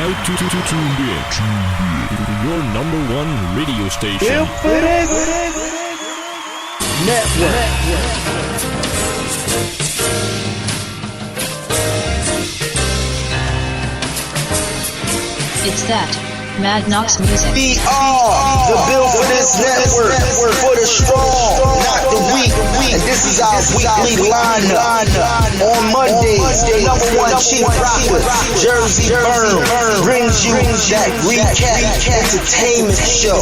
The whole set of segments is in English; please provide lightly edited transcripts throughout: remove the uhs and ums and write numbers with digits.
now tuned in your number one radio station. Network. It's that Mad Knox music. We are the build for this network, for the strong, not the weak. And this is our weekly lineup. On Mondays, the number one chief rocker, Jersey Burn, brings you that recap entertainment show.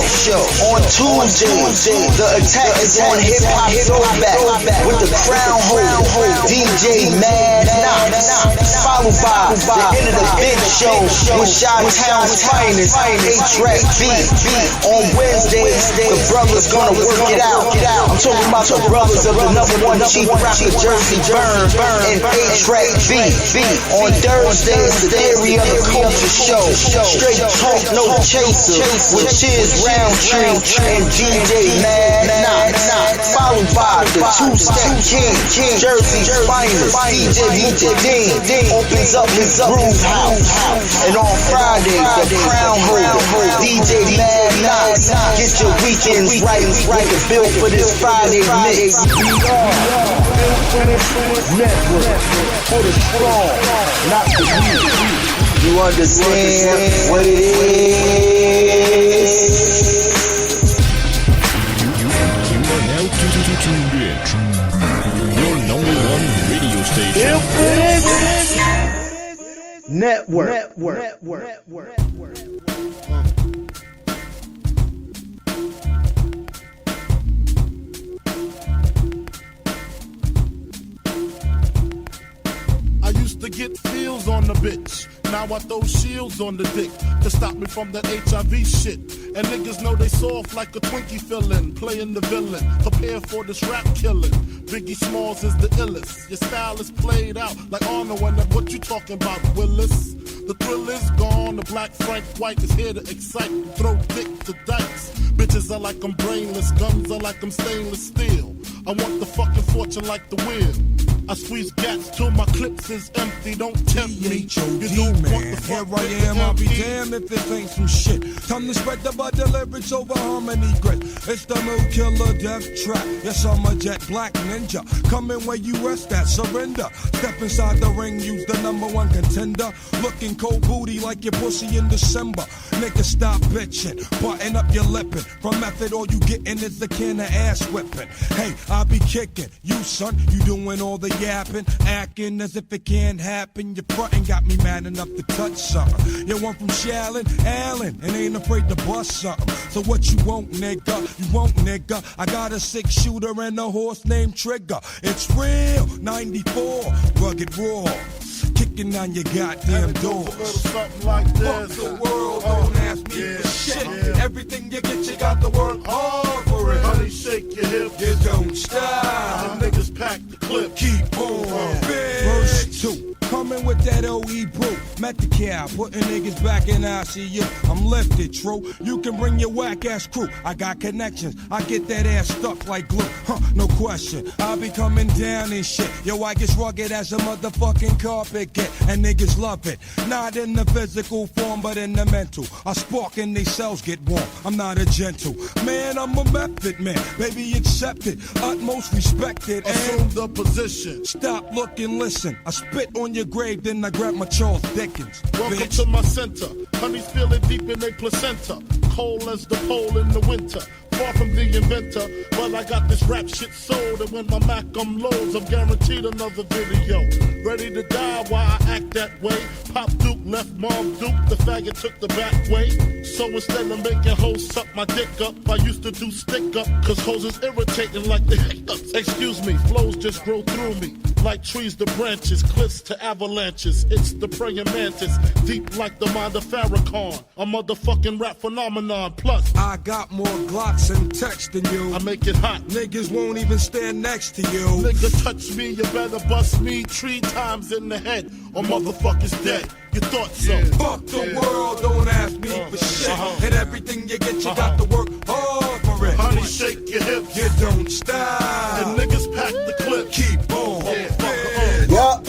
On Tuesdays, the attack is on hip-hop throwback with the crown holder, DJ Mad Knox. Followed by the end of the big show with Chi-Town's finest, A-Track B. On Wednesdays, the brothers gonna work it out. I'm talking about the brothers of the number one chief rocker, Jersey Burn, and A-Track B. On Thursdays, the Theory of the Culture show, straight talk, no chaser, with Chizz, Roundtree, and DJ Mad Knox. Followed by the two-step king, Jersey's finest, DJ Dean, opens up his groove house. And on Friday, the crown holder, DJ Mad Knox, get your weekends right with the bill for this Friday mix. We are Network, for the strong, not the weak. You understand what it is? You are now tuned in your number one radio station. Network. I used to get feels on the bitch. Now I throw shields on the dick to stop me from that HIV shit. And niggas know they soft like a Twinkie fillin', playing the villain, prepare for this rap killing. Biggie Smalls is the illest. Your style is played out like Arnold and what you talking about, Willis? The thrill is gone, the black Frank White is here to excite. Throw dick to dykes. Bitches are like I'm brainless, guns are like I'm stainless steel. I want the fucking fortune like the wheel. I squeeze gats till my clips is empty. Don't tempt me. You don't want the fuck. Here I am, I'll be damned if this ain't some shit. Time to spread the bud lyrics over harmony grit. It's the new killer death trap. Yes, I'm a jet black ninja. Coming where you rest at, surrender. Step inside the ring, use the number one contender. Looking cold booty like your pussy in December. Nigga, stop bitching. Button up your lippin'. From method, all you gettin' is a can of ass whipping. Hey, I'll be kicking. You, son, you doing all the yapping, acting as if it can't happen. Your frontin' got me mad enough to touch something. You want from Shallon, Allen, and ain't afraid to bust something. So what you want, nigga? You want, nigga? I got a 6-shooter and a horse named Trigger. It's real, 94, rugged raw. Kicking down your goddamn doors. Something like this. Fuck the world, don't ask me for shit. Everything you get, you got to work hard for it. Honey, shake your hips. You don't stop. The niggas pack the clip. Keep on. Verse 2. Coming with that OE brew. Met the cow, putting niggas back in ICU. I'm lifted, true. You can bring your whack ass crew. I got connections. I get that ass stuck like glue. No question. I'll be coming down and shit. Yo, I get rugged as a motherfucking carpet get. And niggas love it. Not in the physical form, but in the mental. I spark and they cells get warm. I'm not a gentle man, I'm a method man. Baby, accept it. Utmost respected. Assume the position. Stop, look, and listen. I spit on your grave, then I grab my Charles Dickens. Welcome bitch. to my center. Honeys feel it deep in their placenta. Cold as the pole in the winter. Far from the inventor, but I got this rap shit sold. And when my Mac loads, I'm guaranteed another video. Ready to die while I act that way. Pop Duke left Mom Duke, the faggot took the back way. So instead of making hoes suck my dick up, I used to do stick up, cause hoes is irritating like the hiccups. Excuse me, flows just grow through me. Like trees to branches, cliffs to avalanches. It's the praying mantis, deep like the mind of Farrakhan. A motherfucking rap phenomenon. Plus, I got more Glocks and text than you. I make it hot. Niggas won't even stand next to you. Nigga touch me, you better bust me 3 times in the head, or motherfuckers dead. You thought so? Fuck the world, don't ask me for shit. And everything you get, you got to work hard for it. Honey, shake your hips. You don't stop. And niggas pack the clip. Keep on. Yup.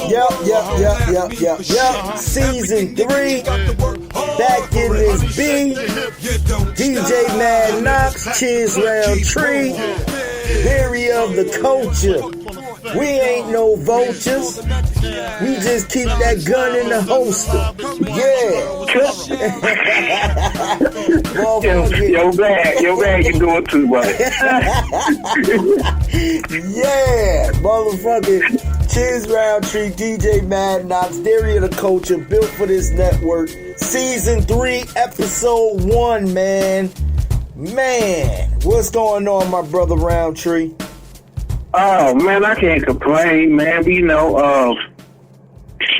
Season 3, back in this beat. DJ Mad Knox, Chizz Roundtree, theory of the culture. We ain't no vultures. We just keep that gun in the holster. Yo, bag, you doing too much. Yeah, motherfucking Chizz Roundtree, DJ Mad Knox, theory of the culture, built for this network. Season 3, episode 1, man. Man, what's going on, my brother Roundtree? Oh, man, I can't complain, man. We know,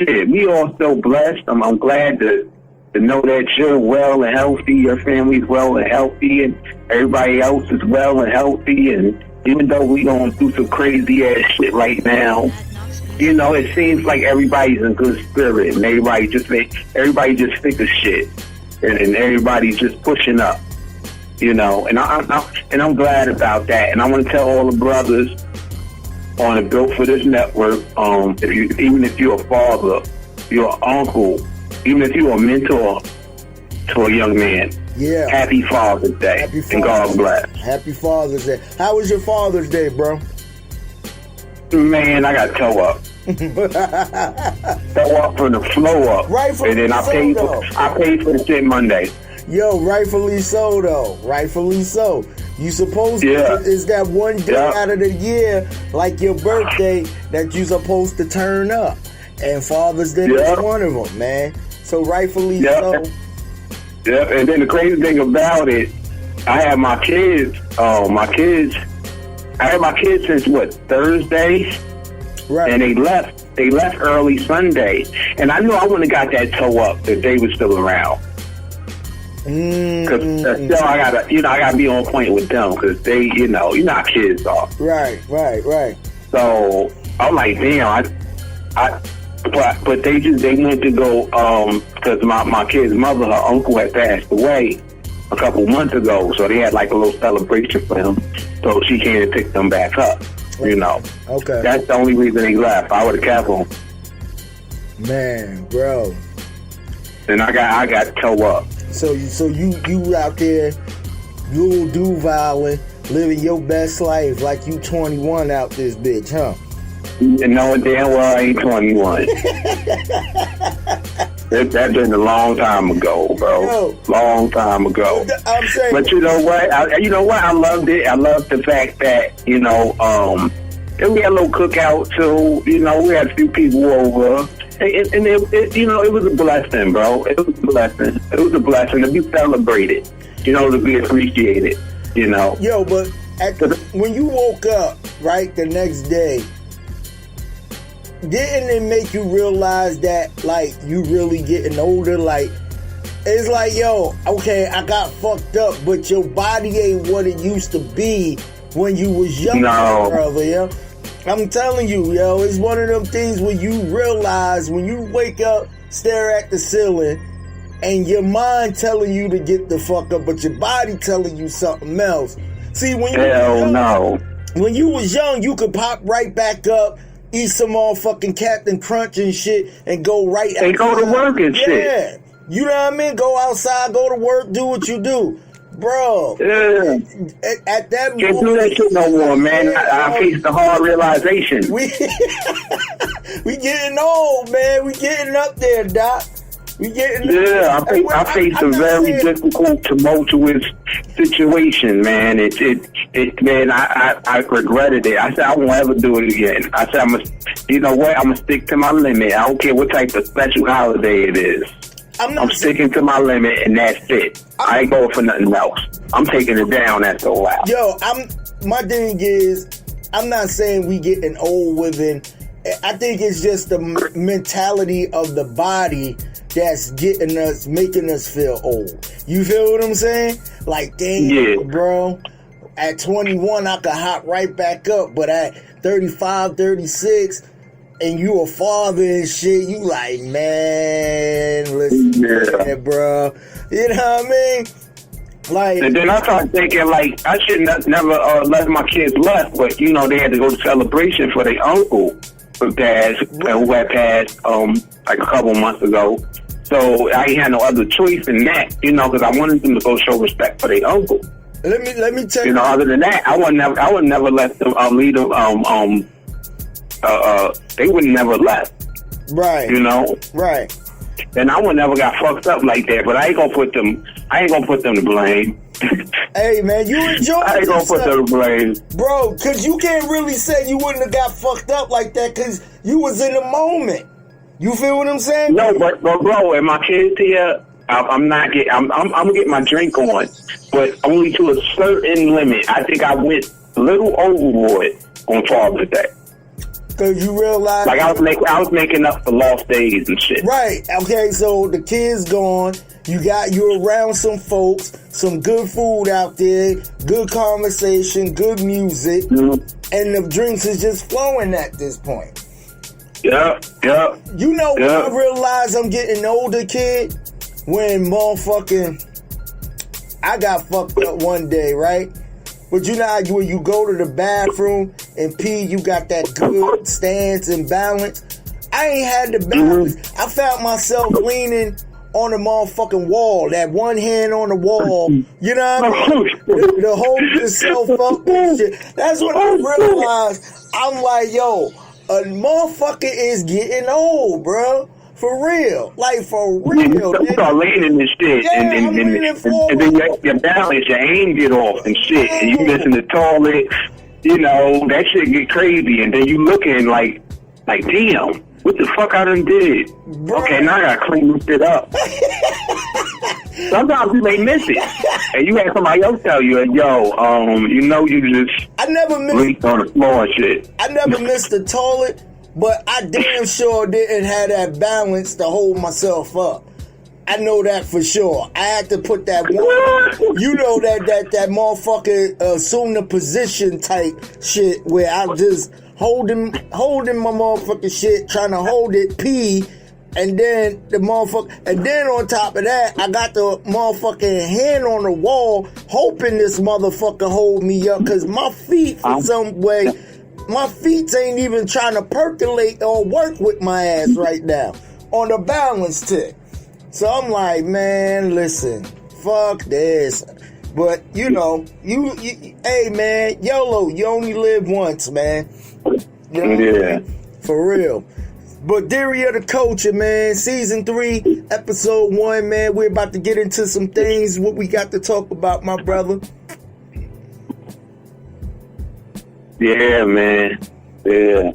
we all so blessed. I'm glad to know that you're well and healthy, your family's well and healthy, and everybody else is well and healthy. And even though we going through some crazy-ass shit right now, you know, it seems like everybody's in good spirit, and everybody just thick as shit, and everybody's just pushing up, you know. And I'm glad about that. And I want to tell all the brothers on the Built for This network, even if you're a father, you're an uncle, even if you're a mentor to a young man, happy Father's Day, and God bless. Happy Father's Day. How was your Father's Day, bro? Man, I got toe up. Toe up from the flow up. Rightfully and then I paid for the shit Monday. Yo, rightfully so, though. Rightfully so. You supposed to, is that one day out of the year, like your birthday, that you supposed to turn up. And Father's Day is one of them, man. So rightfully so. Yep, and then the crazy thing about it, I had my kids, I had my kids since Thursday? Right. And they left early Sunday. And I knew I wouldn't have got that toe up if they were still around. Because still I gotta be on point with them, because they, you know how kids are. Right. So I'm like, damn, but they went to go, because my kid's mother, her uncle had passed away a couple months ago, so they had like a little celebration for him, so she came and picked them back up, you know. Okay. That's the only reason they left. I would have kept them. Man, bro. And I got toe up. So you out there, you do violent, living your best life like you 21 out this bitch, huh? And knowing damn well I ain't 21. That been a long time ago, bro. Long time ago. I'm saying, but you know what? I loved it. I loved the fact that, you know, and we had a little cookout too. You know, we had a few people over. And it you know, it was a blessing, bro. It was a blessing. It was a blessing to be celebrated, you know, to be appreciated, you know. Yo, but when you woke up, right, the next day, didn't it make you realize that, like, you really getting older? Like, it's like, yo, okay, I got fucked up, but your body ain't what it used to be when you was younger, brother, yo. I'm telling you, yo, it's one of them things where you realize when you wake up, stare at the ceiling, and your mind telling you to get the fuck up, but your body telling you something else. See, when you was young, you could pop right back up, eat some motherfucking Captain Crunch and shit, and go right outside. And go to work and shit. Yeah. You know what I mean? Go outside, go to work, do what you do. Bro, at that moment, can't do that shit no more, man. I faced the hard realization. We getting old, man. We getting up there, Doc. We getting I faced a very difficult, tumultuous situation, man. Man, I regretted it. I said I won't ever do it again. I said you know what? I'm gonna stick to my limit. I don't care what type of special holiday it is. I'm sticking to my limit, and that's it. I ain't going for nothing else. I'm taking it down after a while. Yo, my thing is, I'm not saying we getting old within. I think it's just the mentality of the body that's making us feel old. You feel what I'm saying? Like, damn, bro. At 21, I could hop right back up, but at 35, 36, and you a father and shit, you like, man, listen, bro. You know what I mean? Like, and then I started thinking, like, I should never let my kids left, but, you know, they had to go to celebration for their uncle. who had passed like a couple months ago. So I ain't had no other choice than that, you know, because I wanted them to go show respect for their uncle. Let me tell you. You know, other than that, I would never let them lead them. They would never left. Right. You know. Right. And I would never got fucked up like that. But I ain't gonna put them to blame. Hey man, you enjoy. I ain't gonna put them to blame, bro. Because you can't really say you wouldn't have got fucked up like that because you was in the moment. You feel what I'm saying? No, but bro, and my kids here, I'm gonna get my drink on, but only to a certain limit. I think I went a little overboard on Father's Day. Cause you realize, like I was making up for lost days and shit. Right. Okay. So the kid's gone. You're around some folks, some good food out there, good conversation, good music, and the drinks is just flowing at this point. Yeah. You know when I realize I'm getting older, kid, when I got fucked up one day, right? But you know how when you go to the bathroom and pee, you got that good stance and balance. I ain't had the balance. I found myself leaning on the motherfucking wall, that one hand on the wall. You know what I mean? The hold yourself up and shit. That's when I realized, I'm like, yo, a motherfucker is getting old, bro. For real. Like, for real. You start leaning and shit. Yeah, and then your balance, your aim get off and shit. And you miss in the toilet. You know, that shit get crazy. And then you looking like damn, what the fuck I done did? Bro. Okay, now I gotta clean this shit up. Sometimes you may miss it. And you had somebody else tell you, yo, you know you just leaked on the floor and shit. I never missed the toilet. But I damn sure didn't have that balance to hold myself up. I know that for sure. I had to put that one, you know, that motherfucker assume the position type shit where I'm just holding my motherfucking shit, trying to hold it, pee, and then the motherfucker, and then on top of that, I got the motherfucking hand on the wall, hoping this motherfucker hold me up, cause my feet for some way. My feet ain't even trying to percolate or work with my ass right now on the balance tip. So I'm like, man, listen, fuck this. But you know, you hey man, YOLO, you only live once, man. You know what I mean? For real. But Theory of the Culture, man, season 3, episode 1, man. We're about to get into some things. What we got to talk about, my brother? Yeah, man. Yeah.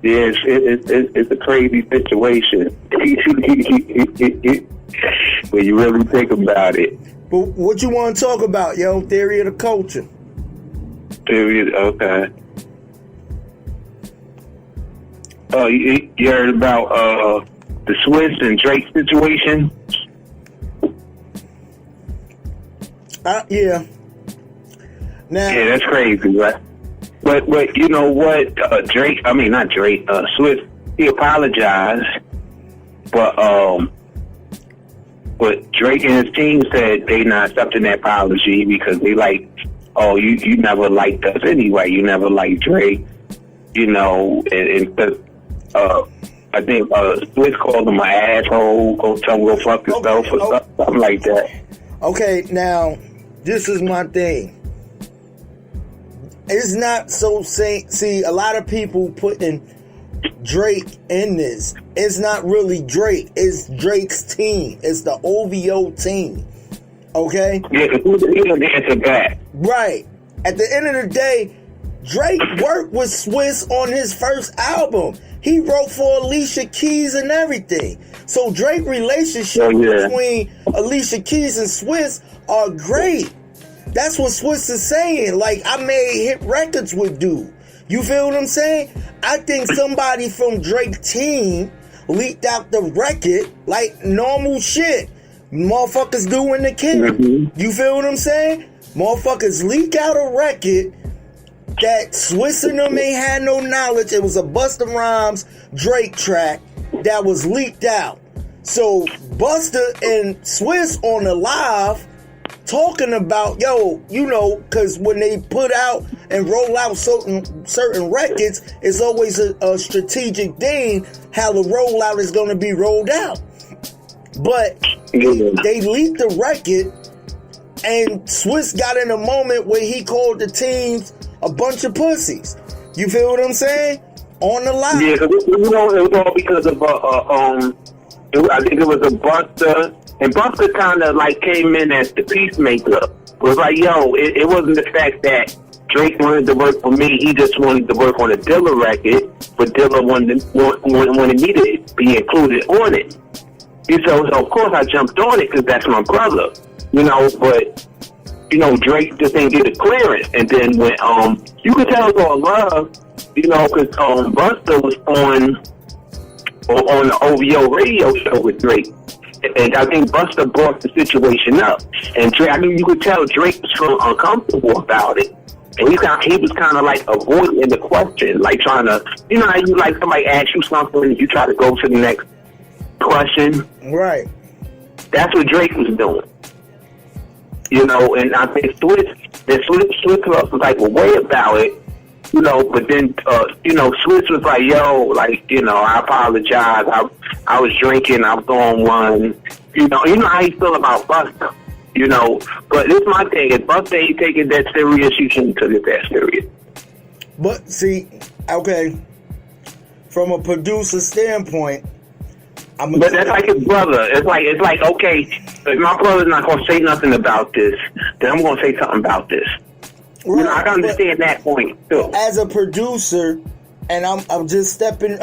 Yeah, it's a crazy situation. When you really think about it. But what you want to talk about, yo? Theory of the Culture. Okay. Oh, you heard about the Chizz and Drake situation? Yeah. Now, yeah, that's crazy, right? But you know what? Chizz, he apologized, but Drake and his team said they not accepting that apology because they like, oh, you never liked us anyway. You never liked Drake, you know, and I think Chizz called him an asshole. Go tell him go fuck himself or something like that. Okay, now this is my thing. It's not so see, a lot of people putting Drake in this. It's not really Drake. It's Drake's team. It's the OVO team. Okay? Yeah, because he didn't answer back. Right. At the end of the day, Drake worked with Chizz on his first album. He wrote for Alicia Keys and everything. So Drake's relationship between Alicia Keys and Chizz are great. That's what Chizz is saying. Like, I made hit records with dude. You feel what I'm saying? I think somebody from Drake's team leaked out the record like normal shit. Motherfuckers do in the kingdom. Mm-hmm. You feel what I'm saying? Motherfuckers leak out a record that Chizz and them ain't had no knowledge. It was a Busta Rhymes Drake track that was leaked out. So Busta and Chizz on the live talking about, yo, you know, because when they put out and roll out certain records, it's always a strategic thing how the rollout is going to be rolled out. But they leaked the record, and Swizz got in a moment where he called the teams a bunch of pussies. You feel what I'm saying? On the line. Yeah, because it was all because of I think it was a Busta, and Busta kind of like came in as the peacemaker. It was like, yo, it wasn't the fact that Drake wanted to work for me. He just wanted to work on a Dilla record, but Dilla wanted me to be included on it. And so of course I jumped on it because that's my brother, you know. But you know, Drake just didn't get a clearance, and then when you could tell it was all love, you know, because Busta was on the OVO radio show with Drake. And I think Busta brought the situation up. And Drake, I mean, you could tell Drake was feeling uncomfortable about it. And he was kind of like avoiding the question, like trying to, you know, how you like somebody asks you something and you try to go to the next question. Right. That's what Drake was doing. You know, and I think Swizz felt some type of way about it. You know, but then, you know, Swizz was like, yo, like, you know, I apologize. I was drinking. I was on one. You know how you feel about Busta, you know. But this is my thing. If Busta ain't taking that serious, you shouldn't take it that serious. But, see, okay, from a producer standpoint, but that's like his brother. It's like, okay, if my brother's not going to say nothing about this, then I'm going to say something about this. Right, you know, I can understand that point too. As a producer, and I'm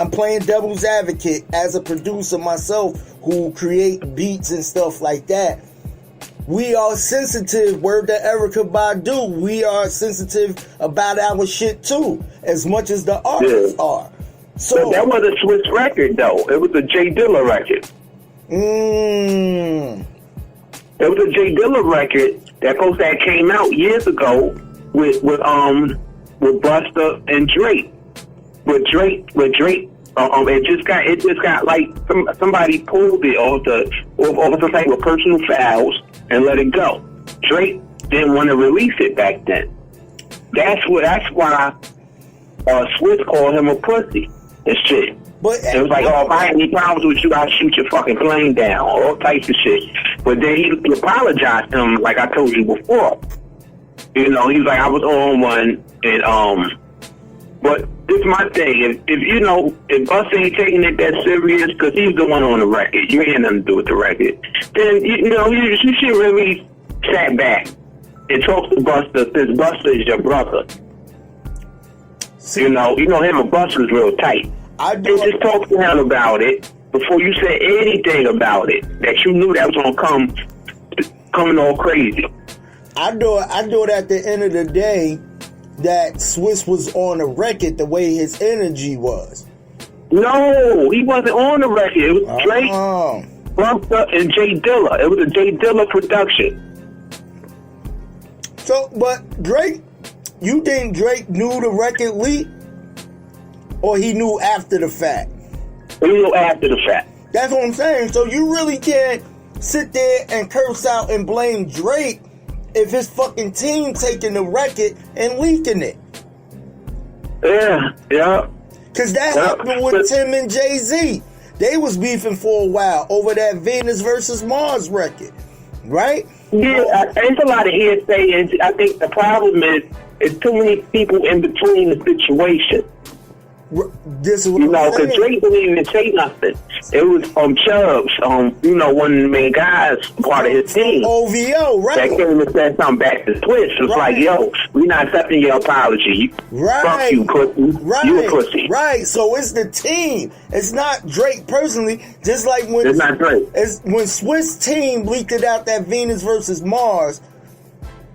playing devil's advocate as a producer myself who create beats and stuff like that. We are sensitive, word to Erykah Badu, we are sensitive about our shit too, as much as the artists are. So but that was a Swizz record though. It was a J Dilla record. It was a J Dilla record that came out years ago. With Busta and Drake, with Drake, it just got like somebody pulled it off some type of personal files and let it go. Drake didn't want to release it back then. That's why Swizz called him a pussy and shit. But it was like, oh, if I had any problems with you, I'll shoot your fucking plane down, all types of shit. But then he apologized to him, like I told you before. You know, he was like, I was on one, and but this is my thing. If Busta ain't taking it that serious, because he's the one on the record, you ain't nothing to do with the record, then you should really sat back and talk to Busta, since Busta is your brother. You know him and Busta's real tight. Just talk to him about it before you say anything about it that you knew that was gonna coming all crazy. I know it at the end of the day that Swizz was on the record the way his energy was. No, he wasn't on the record. It was Drake, Busta, and J Dilla. It was a J Dilla production. So, but Drake, you think Drake knew the record leak? Or he knew after the fact? He knew after the fact. That's what I'm saying. So you really can't sit there and curse out and blame Drake if his fucking team taking the record and leaking it. Yeah. Because that happened with Tim and Jay-Z. They was beefing for a while over that Venus versus Mars record, right? Yeah, there's a lot of hearsay, and I think the problem is too many people in between the situation. This is what because Drake didn't even say nothing. It was Chubbs, one of the main guys, part of his team. OVO, right? That came and said something back to Twitch. It was like, yo, we're not accepting your apology. Fuck you, pussy. Right. You a pussy. Right. So it's the team. It's not Drake personally. Just like when it's not Drake. When Swizz team leaked it out that Venus versus Mars,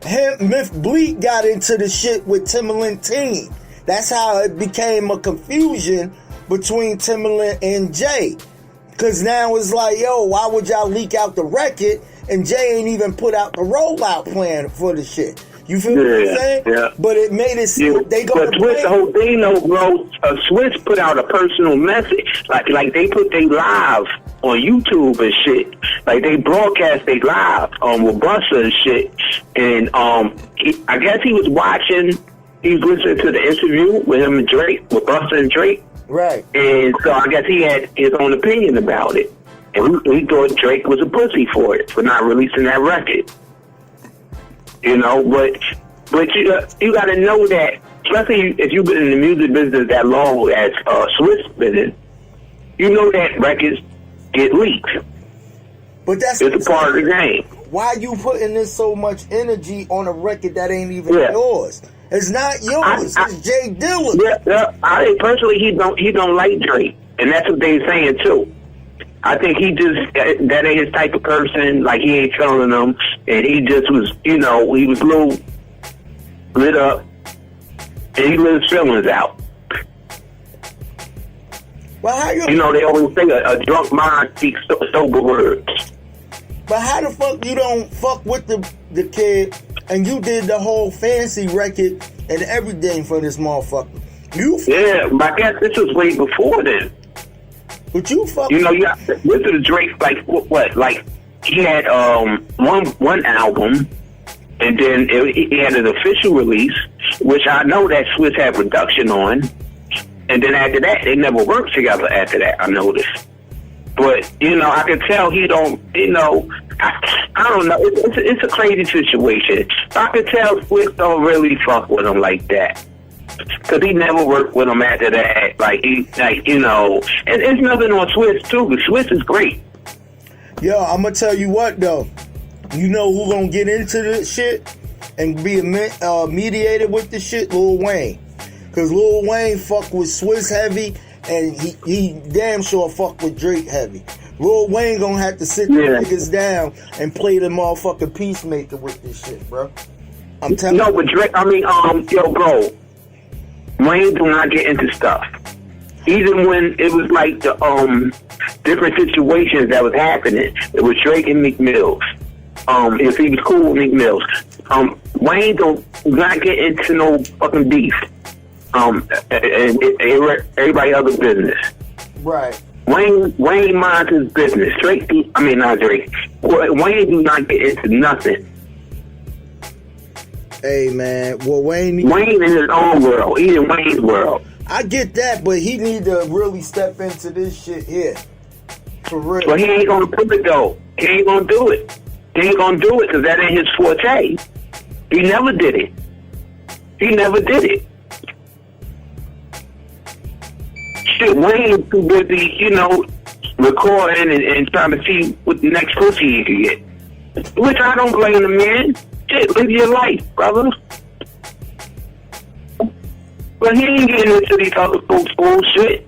Myth Bleak got into the shit with Timbaland team. That's how it became a confusion between Timbaland and Jay. Because now it's like, yo, why would y'all leak out the record and Jay ain't even put out the rollout plan for the shit? You feel what I'm saying? Yeah. But it made it seem they go to Swizz, the whole thing, though, bro, Swizz put out a personal message. Like they put their live on YouTube and shit. Like they broadcast they live with Busta and shit. And I guess he was watching. He was listening to the interview with him and Drake, with Busta and Drake. Right. And so I guess he had his own opinion about it. And he thought Drake was a pussy for it, for not releasing that record. You know, but you got to know that, especially if you've been in the music business that long as Swizz been in, you know that records get leaked. But that's it's a part of the game. Why you putting this so much energy on a record that ain't even yours? It's not yours. It's Jay Dilla. Yeah. I personally, he don't like Drake, and that's what they saying too. I think he just that ain't his type of person. Like he ain't feeling them, and he just was, you know, he was a little lit up, and he let his feelings out. Well, how you know, they always say a drunk mind speaks sober words. But how the fuck you don't fuck with the kid and you did the whole fancy record and everything for this motherfucker? But I guess this was way before then. But you fuck. You know, you have to listen to Drake, like, what? Like, he had one album, and then he had an official release, which I know that Swizz had production on. And then after that, they never worked together after that, I noticed. But, you know, I can tell he don't, you know, I don't know. It's a crazy situation. I can tell Swizz don't really fuck with him like that. Because he never worked with him after that. Like, you know, and it's nothing on Swizz, too, but Swizz is great. Yo, I'm going to tell you what, though. You know who going to get into this shit and be a mediator with this shit? Lil Wayne. Because Lil Wayne fuck with Swizz heavy, and he damn sure fuck with Drake heavy. Lil Wayne gonna have to sit the niggas down and play the motherfucking peacemaker with this shit, bro. I'm telling you. No, but Drake, I mean, yo, bro, Wayne do not get into stuff. Even when it was like the different situations that was happening, it was Drake and Meek Mills. If he was cool with Meek Mills, Wayne don't not get into no fucking beef. And everybody other business. Right. Wayne minds his business. Wayne do not get into nothing. Hey man, well Wayne in his own world. He in Wayne's world. I get that, but he need to really step into this shit here. For real. But he ain't gonna put it though. He ain't gonna do it. He ain't gonna do it because that ain't his forte. He never did it. Shit, Wayne's too busy, you know, recording and trying to see what the next pussy he can get. Which I don't blame the man. Shit, live your life, brother. But he ain't getting into these other folks' bullshit.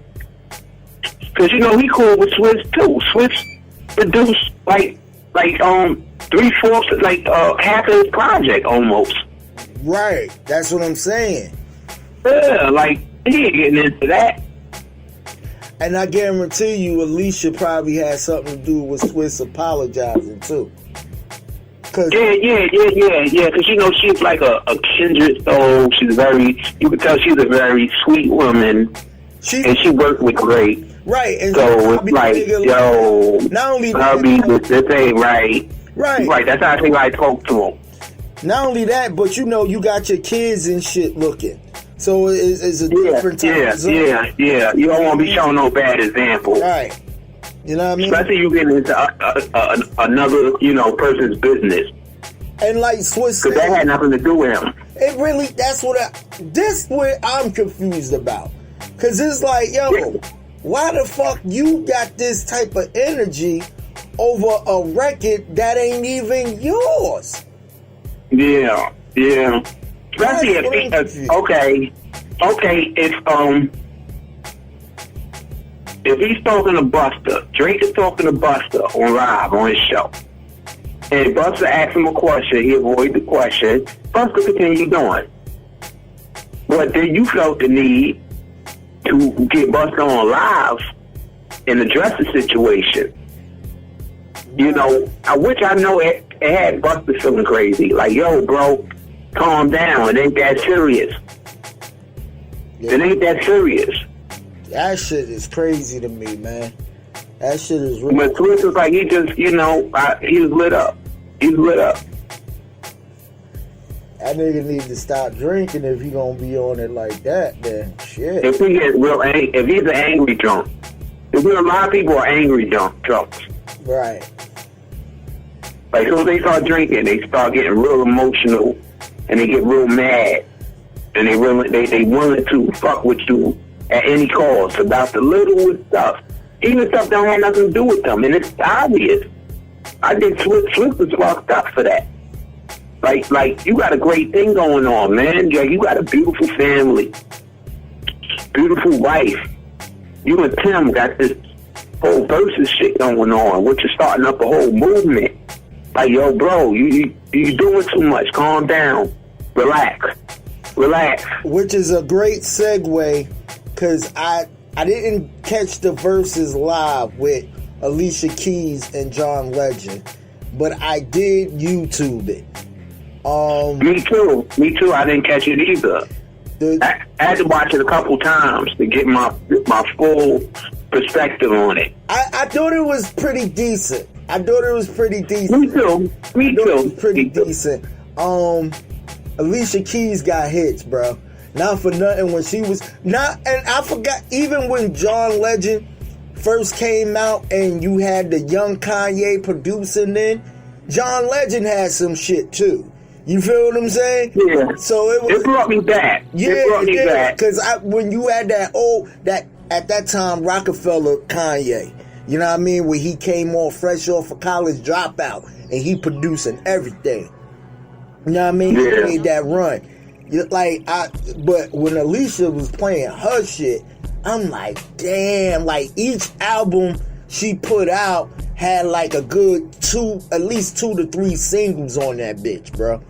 Because, you know, he cool with Swizz, too. Swizz produced, like 3/4, like, half of his project, almost. Right. That's what I'm saying. Yeah, like, he ain't getting into that. And I guarantee you, Alicia probably had something to do with Swizz apologizing too. Yeah. Because you know she's like a kindred soul. You can tell she's a very sweet woman, and she worked with Drake. Right. And so it's like, yo, not only this ain't right. Right. That's how I think I talk to him. Not only that, but you know, you got your kids and shit looking. So it's a different type of zone. Yeah. You don't want to be showing no bad example. Right. You know what I mean? Especially you getting into another, you know, person's business. And like Swizz said, because that had nothing to do with him. It really, this what I'm confused about. Because it's like, yo, why the fuck you got this type of energy over a record that ain't even yours? Yeah. Especially if he's talking to Busta, Drake is talking to Busta on live on his show, and Busta asks him a question, he avoids the question. Busta continue doing, but then you felt the need to get Busta on live and address the situation. You know, which I know it had Busta feeling crazy, like, yo, bro, calm down. It ain't that serious. It ain't that serious. That shit is crazy to me, man. That shit is real. But Chizz was like, he just, he was lit up. He's lit up. That nigga need to stop drinking if he gonna be on it like that, then shit. If he gets if he's an angry drunk. There's a lot of people are angry drunks. Right. Like, so they start drinking, they start getting real emotional, and they get real mad, and they willing to fuck with you at any cost about the littlest stuff. Even stuff that don't have nothing to do with them, and it's obvious. I think Chizz was fucked up for that. Like, you got a great thing going on, man. You got a beautiful family, beautiful wife. You and Tim got this whole versus shit going on, which is starting up a whole movement. Like, yo, bro, you doing too much. Calm down. Relax. Which is a great segue, because I didn't catch the verses live with Alicia Keys and John Legend, but I did YouTube it. Me too. I didn't catch it either. I had to watch it a couple times to get my full perspective on it. I thought it was pretty decent. Me too. Pretty decent. Alicia Keys got hits, bro. Not for nothing when she was not, and I forgot, even when John Legend first came out and you had the young Kanye producing then, John Legend had some shit too. You feel what I'm saying? Yeah. So it brought me back. Yeah, because when you had that at that time Rockefeller Kanye, you know what I mean, where he came on fresh off a college dropout and he producing everything. You know what I mean? Yeah. He made that run. But when Alicia was playing her shit, I'm like, damn, like each album she put out had like a good at least 2 to 3 singles on that bitch, bro.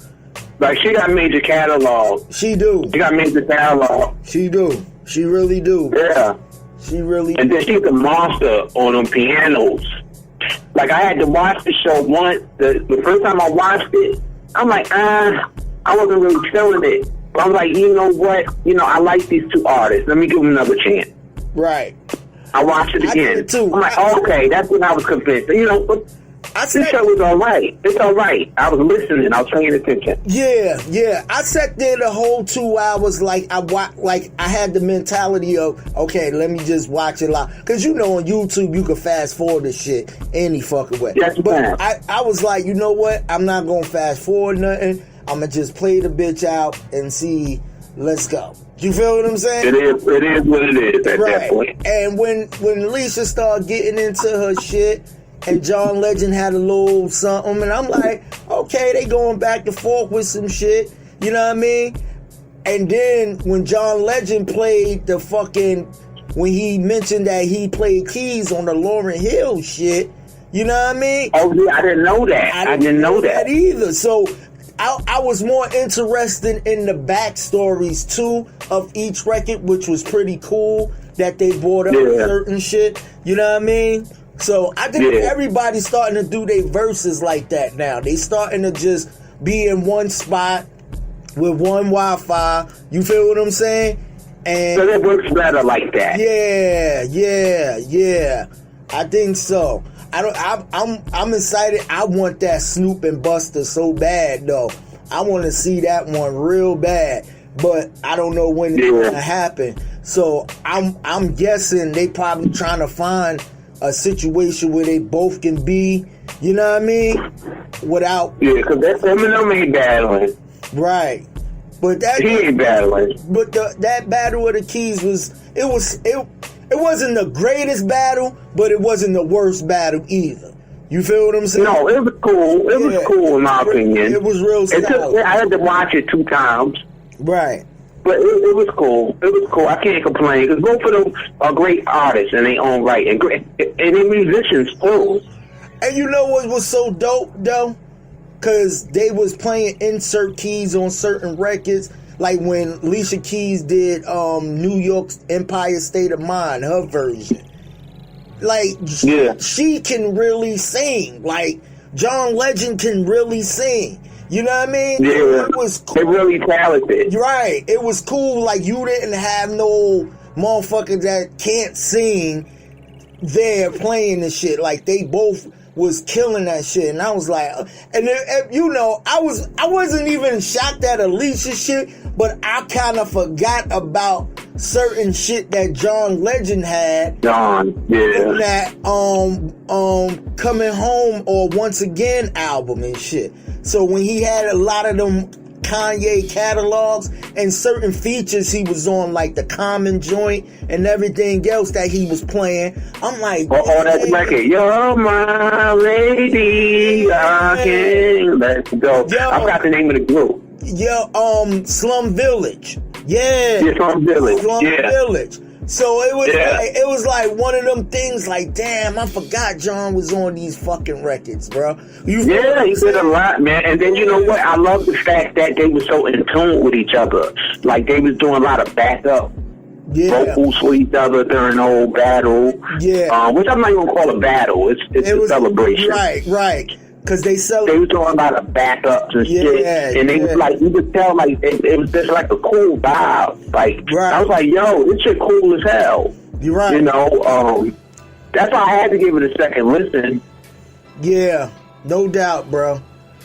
Like, she got major catalog. She do. She got major catalog. She do. She really do. Yeah. She really And then she's a monster on them pianos. Like, I had to watch the show once. The first time I watched it, I'm like, I wasn't really feeling it. But I'm like, you know what? I like these two artists. Let me give them another chance. Right. I watched it again. I did it too. I'm like, okay, that's when I was convinced. But this show was all right. It's all right. I was listening. I was paying attention. Yeah. I sat there the whole 2 hours I had the mentality of, okay, let me just watch it live. Because on YouTube, you can fast forward the shit any fucking way. Yes, but I was like, you know what? I'm not going to fast forward nothing. I'm going to just play the bitch out and see, let's go. You feel what I'm saying? It is what it is at that point. And when Alicia started getting into her shit, and John Legend had a little something, and I'm like, okay, they going back and forth with some shit. You know what I mean? And then when John Legend played when he mentioned that he played keys on the Lauryn Hill shit, you know what I mean? Oh, yeah, I didn't know that. I didn't know that either. So I was more interested in the backstories too of each record, which was pretty cool that they brought up certain shit. You know what I mean? So I think everybody's starting to do their verses like that now. They starting to just be in one spot with one Wi-Fi. You feel what I'm saying? And so it works better like that. Yeah. I think so. I'm excited. I want that Snoop and Busta so bad though. I want to see that one real bad, but I don't know when it's gonna happen. So I'm guessing they probably trying to find a situation where they both can be, you know what I mean, without. Yeah, because that Eminem ain't battling. Right, but he ain't battling. But that battle of the keys it wasn't the greatest battle, but it wasn't the worst battle either. You feel what I'm saying? No, it was cool. It was cool in my opinion. It was real solid. I had to watch it 2 times. Right. But it was cool. It was cool. I can't complain because both of them are great artists in their own right, and they're musicians too. And you know what was so dope though? Because they was playing insert keys on certain records. Like when Alicia Keys did New York's Empire State of Mind, her version. Like, she can really sing. Like, John Legend can really sing. You know what I mean? Yeah, it was cool. They're really talented. Right. It was cool. Like, you didn't have no motherfucker that can't sing there playing the shit. Like they both was killing that shit, and I was like, and then, you know, I wasn't even shocked at Alicia shit, but I kind of forgot about certain shit that John Legend had. John, yeah. That Coming Home or Once Again album and shit. So when he had a lot of them Kanye catalogs and certain features he was on, like the Common joint and everything else that he was playing, I'm like, oh, that's record. You're my lady, I can't let go. I forgot the name of the group. Yeah, Slum Village. Yeah, Slum Village. Slum Village. So it was like one of them things. Like, damn, I forgot John was on these fucking records, bro. He did a lot, man. And then you know what? I love the fact that they were so in tune with each other. Like they was doing a lot of backup vocals for each other during the whole battle. Yeah, which I'm not even gonna call a battle. It's a celebration. Right. Because they was doing a lot of backups and shit, and they was like, you could tell like it was just like a cool vibe. Like I was like, yo, this shit cool as hell. You're right. You know, that's why I had to give it a second listen. Yeah, no doubt, bro.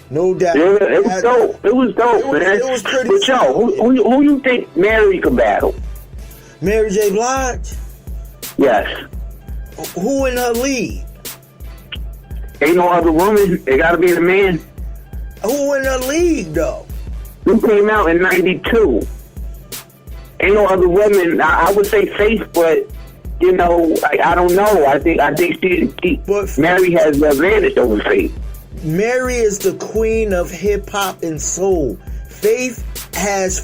No doubt. Yeah, it was dope. It was dope, man. It was pretty. But yo, who you think Mary could battle? Mary J. Blige? Yes. Who in her league? Ain't no other woman. It gotta be the man. Who in the league though? Who came out in '92? Ain't no other woman. I would say Faith, but you know, I don't know. I think Mary has the advantage over Faith. Mary is the queen of hip hop and soul. Faith has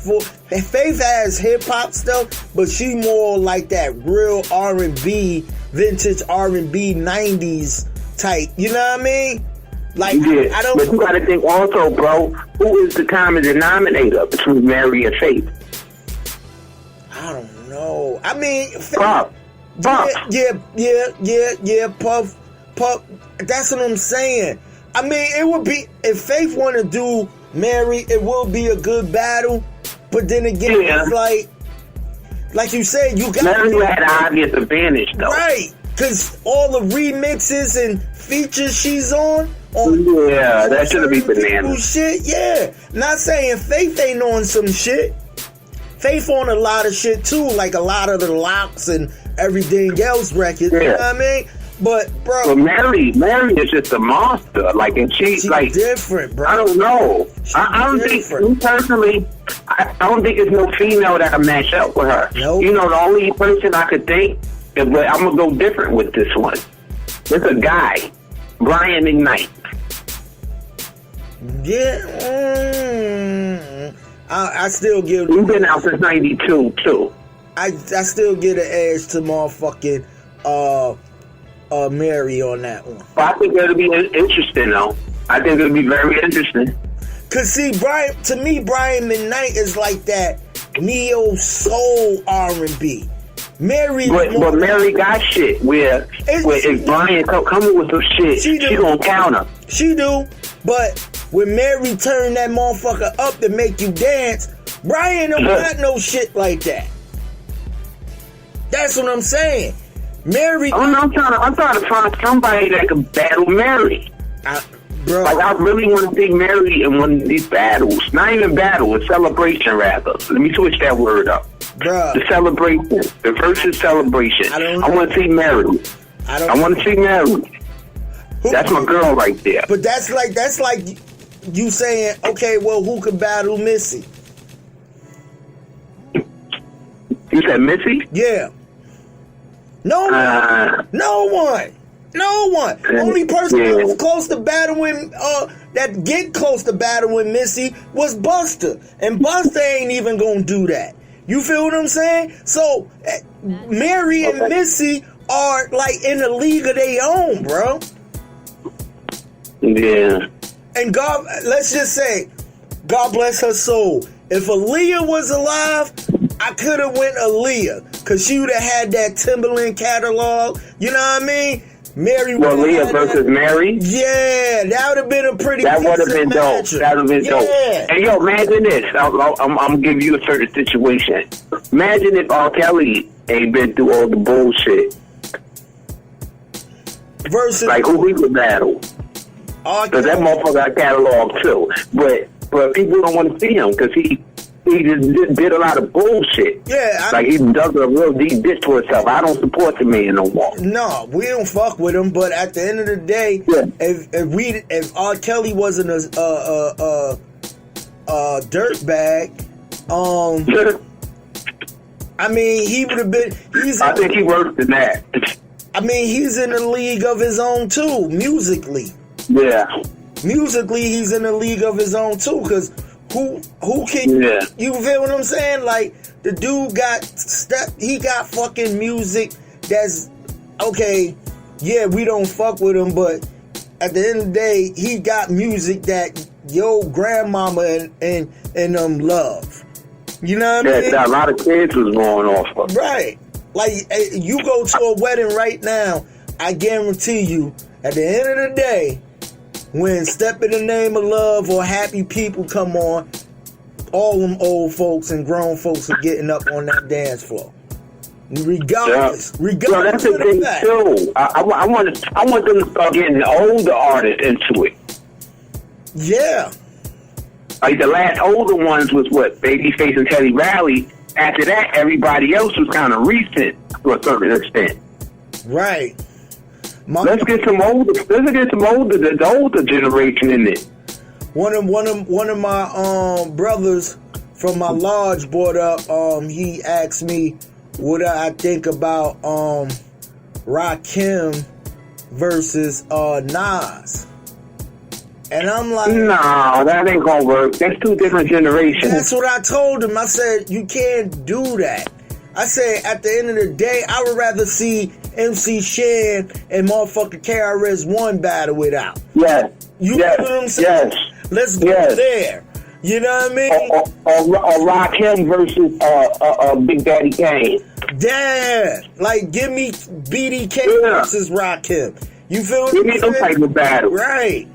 hip hop stuff, but she more like that real R&B, vintage R&B '90s. Type, you know what I mean? Like, I don't. But you gotta think also, bro. Who is the common denominator between Mary and Faith? I don't know. I mean, Puff. Yeah. Puff. That's what I'm saying. I mean, it would be if Faith want to do Mary, it will be a good battle. But then again, it's like you said, you got Mary had an obvious advantage, though. Right. Because all the remixes and features she's on that should be bananas. Shit, yeah. Not saying Faith ain't on some shit. Faith on a lot of shit too, like a lot of the Locks and everything else records. You know what I mean? But bro, but Mary is just a monster. Like, and she's like different, bro. I don't know. I don't think personally. I don't think there's no female that can match up with her. Nope. You know, the only person I could think. But I'm gonna go different with this one. There's a guy, Brian McKnight. Yeah, I still give. He's been out since '92 too. I still get an edge to motherfucking Mary on that one. But I think it'll be interesting though. I think it'll be very interesting. Cause see, Brian McKnight is like that neo soul R&B. Mary, but Mary got shit where if Brian coming with some shit, she gonna counter. She do, but when Mary turn that motherfucker up to make you dance, Brian don't got no shit like that. That's what I'm saying. Mary. Oh no, I'm trying to find somebody that can battle Mary. Bro. Like, I really want to see Mary in one of these battles. Not even battle, a celebration rather. Let me switch that word up. Bruh. The celebration. The versus celebration. I want to see Mary. I want to see Mary. That's my girl right there. But that's like you saying, okay, well, who could battle Missy? You said Missy? Yeah. No one. Only person that was close to battling, that get close to battling Missy was Buster. And Buster ain't even gonna do that. You feel what I'm saying? So, Mary and Missy are like in a league of their own, bro. Yeah. And God, let's just say, God bless her soul. If Aaliyah was alive, I could have went Aaliyah. Because she would have had that Timberland catalog. You know what I mean? Mary well, Leah versus Mary? Yeah, that would have been a pretty That would have been dope. That would have been dope. And yo, imagine this. I'm going to give you a certain situation. Imagine if R. Kelly ain't been through all the bullshit. versus Like who we would battle. Because that motherfucker got catalog too. But people don't want to see him because he just did a lot of bullshit. Yeah, like he dug a real deep ditch for himself. I don't support the man no more. No, we don't fuck with him. But at the end of the day, if R. Kelly wasn't a dirtbag, I mean, he would have been. I think he worse than that. I mean, he's in a league of his own too, musically. Yeah. Musically, he's in a league of his own too, because who can you feel what I'm saying? Like the dude he got fucking music that's okay. Yeah, we don't fuck with him, but at the end of the day, he got music that your grandmama and love. You know what I mean? A lot of kids was going off of. Right. Like you go to a wedding right now, I guarantee you, at the end of the day, when Step in the Name of Love or Happy People come on, all them old folks and grown folks are getting up on that dance floor. Regardless of that's the thing too. I want them to start getting the older artists into it. Yeah. Like the last older ones was what? Babyface and Teddy Riley. After that, everybody else was kind of recent to a certain extent. Right. Let's get some older. The older generation in it. One of my brothers from my lodge brought up. He asked me what I think about Rakim versus Nas, and I'm like, no, that ain't gonna work. That's two different generations. That's what I told him. I said you can't do that. I said at the end of the day, I would rather see MC Shan and motherfucker KRS-One battle it out. Yes. You know what I'm saying? Yes. Let's go there. You know what I mean? Or Rakim versus Big Daddy Kane. Yeah. Like, give me BDK versus Rakim. You feel Give me some type of battle. Right.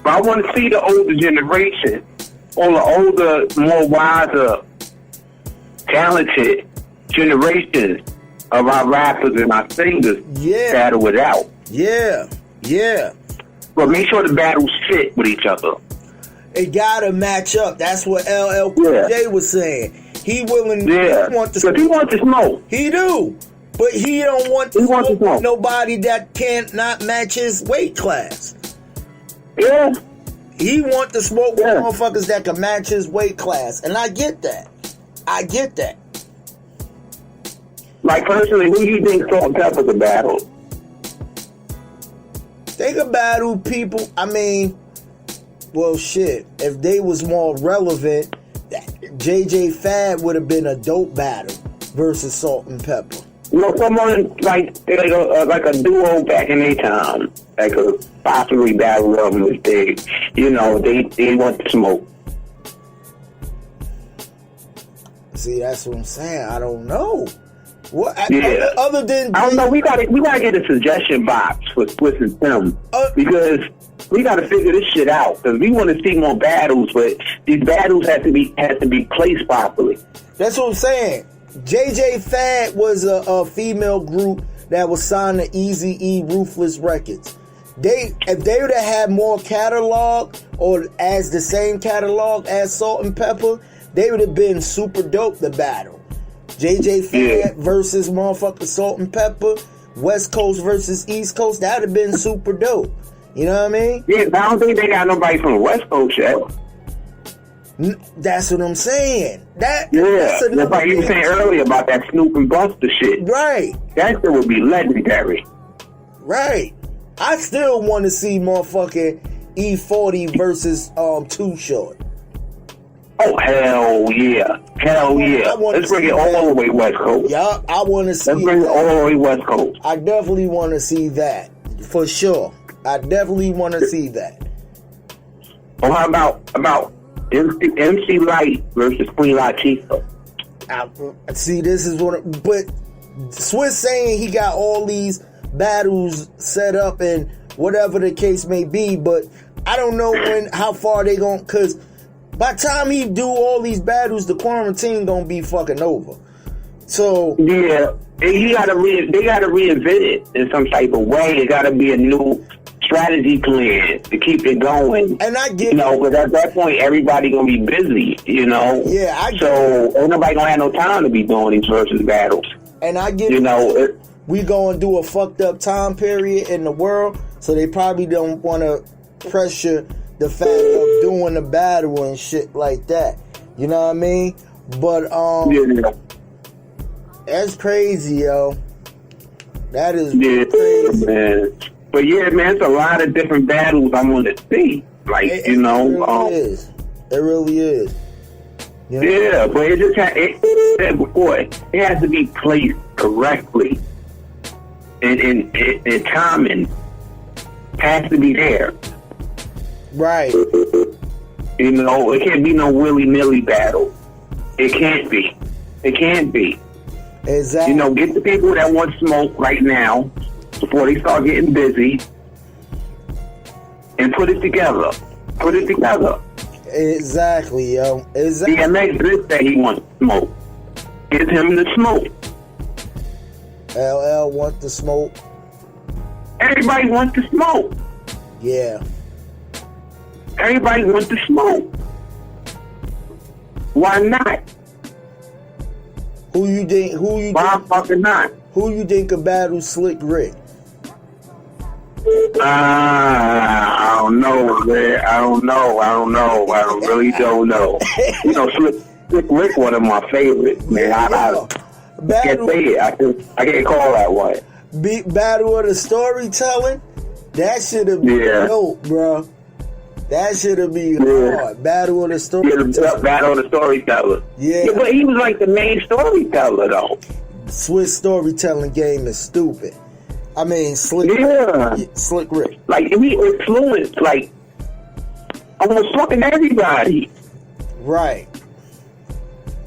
But I want to see the older generation, or the older, more wiser, talented generations of our rappers and our singers battle it out. Yeah. Yeah. But make sure the battles fit with each other. It gotta match up. That's what LL Cool J was saying. He willing. Yeah. He want to smoke. He wants to smoke. He do, but he don't want to smoke with nobody that can't not match his weight class. Yeah. He want to smoke with motherfuckers that can match his weight class, and I get that. Like personally, who do you think Salt and Pepper could battle? They could battle people. I mean, well, shit. If they was more relevant, JJ Fad would have been a dope battle versus Salt and Pepper. You know, someone like a duo back in their time that could possibly battle them if they want to smoke. See, that's what I'm saying. I don't know. What? Yeah. Other than I don't know. We gotta get a suggestion box for Swiss and Tim because we gotta figure this shit out because we want to see more battles, but these battles have to be placed properly. That's what I'm saying. JJ Fad was a female group that was signed to Eazy-E Ruthless Records. If they would have had more catalog or as the same catalog as Salt and Pepper, they would have been super dope to battle. JJ Fad versus motherfucker Salt and Pepper, West Coast versus East Coast, that would have been super dope. You know what I mean? Yeah, I don't think they got nobody from the West Coast yet. That's what I'm saying. That's like you were saying earlier about that Snoop and Buster shit. Right. That shit would be legendary. Right. I still want to see motherfucking E40 versus Too Short. Oh, hell yeah. Hell yeah. Let's bring it all the way West Coast. Yeah, I want to see Let's bring it all the way West Coast. I definitely want to see that. For sure. I definitely want to see that. Well, how about MC Light versus Queen Latifah? See, this is but Swiss saying he got all these battles set up and whatever the case may be, but I don't know how far they going, because by the time he do all these battles, the quarantine gonna be fucking over. So yeah, and they gotta reinvent it in some type of way. It gotta be a new strategy plan to keep it going. And I get, you know, but at that point, everybody gonna be busy. You know, yeah, I get, so ain't nobody gonna have no time to be doing these versus battles. And I get, you know, we gonna do a fucked up time period in the world, so they probably don't want to pressure the fact of doing a battle and shit like that. You know what I mean? But yeah. That's crazy, yo. That is crazy, man. But yeah, man, it's a lot of different battles I want to see. Like, it know, really is. It really is. You know? Yeah, but it just said before, it has to be placed correctly. And timing has to be there. Right. You know, it can't be no willy-nilly battle. It can't be. It can't be. Exactly. You know, get the people that want smoke right now before they start getting busy and put it together. Put it together. Exactly, yo. Exactly. DMX did say he wants smoke. Give him the smoke. LL want the smoke. Everybody wants the smoke. Yeah. Everybody wants the smoke. Why not? Who you think? Why fucking not? Who you think could battle Slick Rick? I don't know, man. I don't really don't know. You know, Slick Rick, one of my favorites, man. I can't say it. I can't call that one. Battle of the storytelling. That should have been dope, bro. That should have been hard. Battle of the storyteller. Yeah, Battle of the storyteller. Yeah, but he was like the main storyteller, though. Swiss storytelling game is stupid. I mean, Slick Rick. Like, he influenced, like, almost fucking everybody. Right.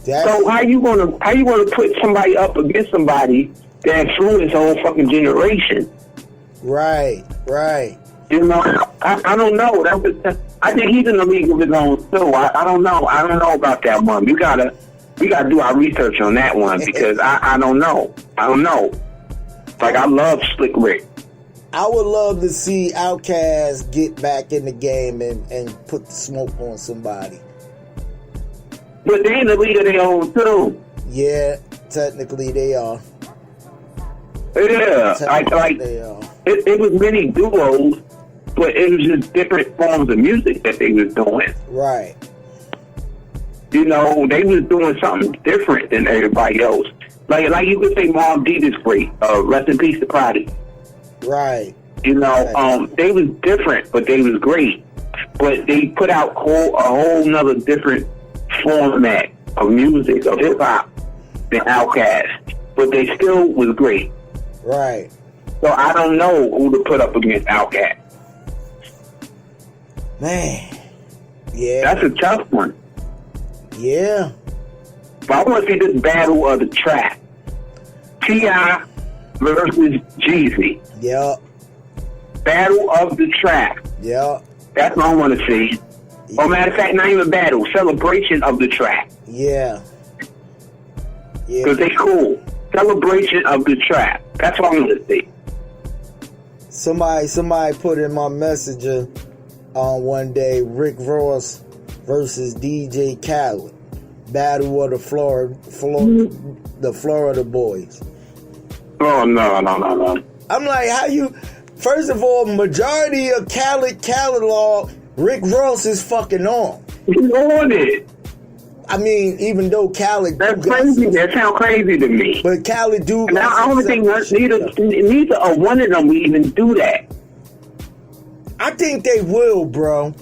So how you gonna put somebody up against somebody that influenced a whole fucking generation? Right. You know, I don't know. I think he's in the league of his own too. I don't know. I don't know about that one. We gotta do our research on that one because I don't know. Like, I love Slick Rick. I would love to see Outkast get back in the game and put the smoke on somebody. But they in the league of their own too. Yeah, technically they are. Yeah, they are. It was many duos, but it was just different forms of music that they was doing. Right. You know, they was doing something different than everybody else. Like you could say Mobb Deep is great. Rest in peace to Prodigy. Right. You know, they was different, but they was great. But they put out a whole nother different format of music, of hip-hop, than Outkast. But they still was great. Right. So I don't know who to put up against Outkast. Man. Yeah. That's a tough one. Yeah. But I want to see this battle of the track. T.I. versus Jeezy. Yep. Battle of the track. Yep. That's what I want to see. Yeah. Or matter of fact, not even battle. Celebration of the track. Yeah. Yeah. Because they cool. Celebration of the track. That's what I want to see. Somebody put in my messenger on one day, Rick Ross versus DJ Khaled. Battle of the Florida boys. Oh, no. I'm like, how you... First of all, majority of Khaled catalog, Rick Ross is fucking on. He's on it. I mean, even though Khaled... That's crazy. That sounds crazy to me. But Khaled do... Now, I don't think neither of one of them will even do that. I think they will, bro.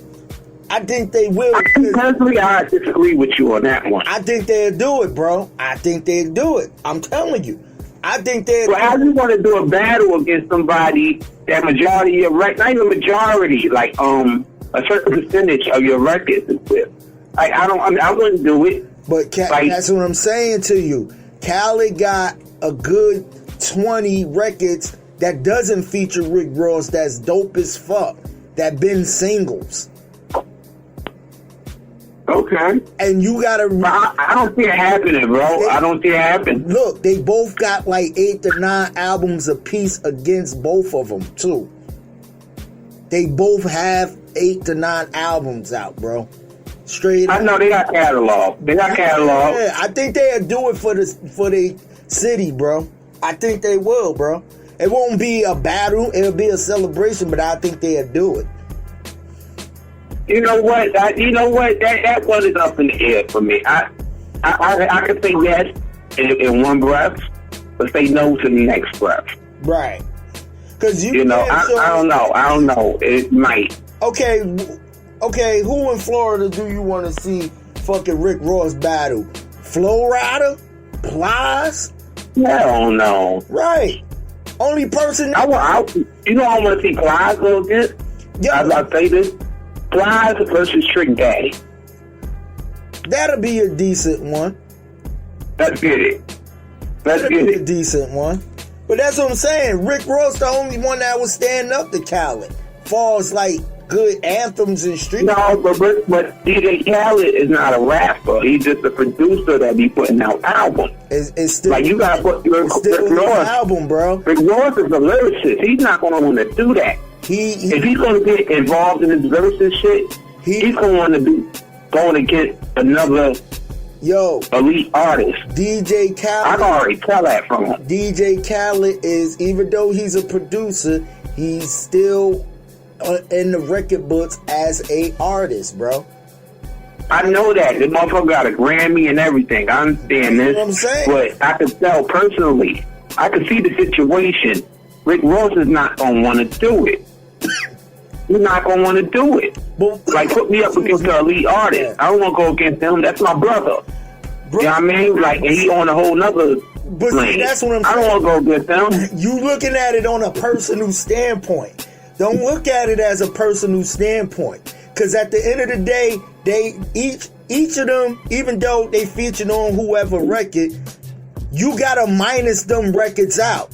I think they will. Personally, I disagree with you on that one. I think they'll do it, bro. I think they'll do it. I'm telling you. I think they'll... Well, how you want to do a battle against somebody that majority of your... Not even majority, like, a certain percentage of your records is with. I wouldn't do it. But that's what I'm saying to you. Khaled got a good 20 records that doesn't feature Rick Ross that's dope as fuck. That been singles. Okay. And you gotta. I don't see it happening, bro. I don't see it happening. Look, they both got like 8 to 9 albums apiece against both of them too. They both have 8 to 9 albums out, bro. Straight up. I know they got catalog. Yeah, I think they'll do it for the city, bro. I think they will, bro. It won't be a battle. It'll be a celebration, but I think they'll do it. You know what? That one is up in the air for me. I can say yes in one breath, but say no to the next breath. Right. Because I don't know. It might. Okay. Who in Florida do you want to see fucking Rick Ross battle? Flo Rida? Plies? Hell no. Right. Only person. I want to see Plies go against. Yeah. I'll say this. Plies versus Trick Daddy. That'll be a decent one. Let's get it. That'll be a decent one. But that's what I'm saying. Rick Ross the only one that was standing up to Khaled. Far as like good anthems and street. No, but DJ Khaled is not a rapper. He's just a producer that be putting out albums. It's still like you gotta put Rick Ross album, bro. Rick Ross is a lyricist. He's not gonna want to do that. If he's gonna get involved in this versus shit, he's gonna want to be going against another elite artist. DJ Khaled. I can already tell that from him. DJ Khaled is, even though he's a producer, he's still in the record books as a artist, bro. I know that. The motherfucker got a Grammy and everything. I understand this. That's what I'm saying. But I can tell personally, I can see the situation. Rick Ross is not going to want to do it. He's not going to want to do it. Like, put me up against the elite artist. I don't want to go against him. That's my brother. You know what I mean? Like, and he on a whole nother lane. That's what I'm saying. I don't want to go against him. You looking at it on a personal standpoint. Don't look at it as a personal standpoint. Because at the end of the day, they each of them, even though they featured on whoever record, you got to minus them records out.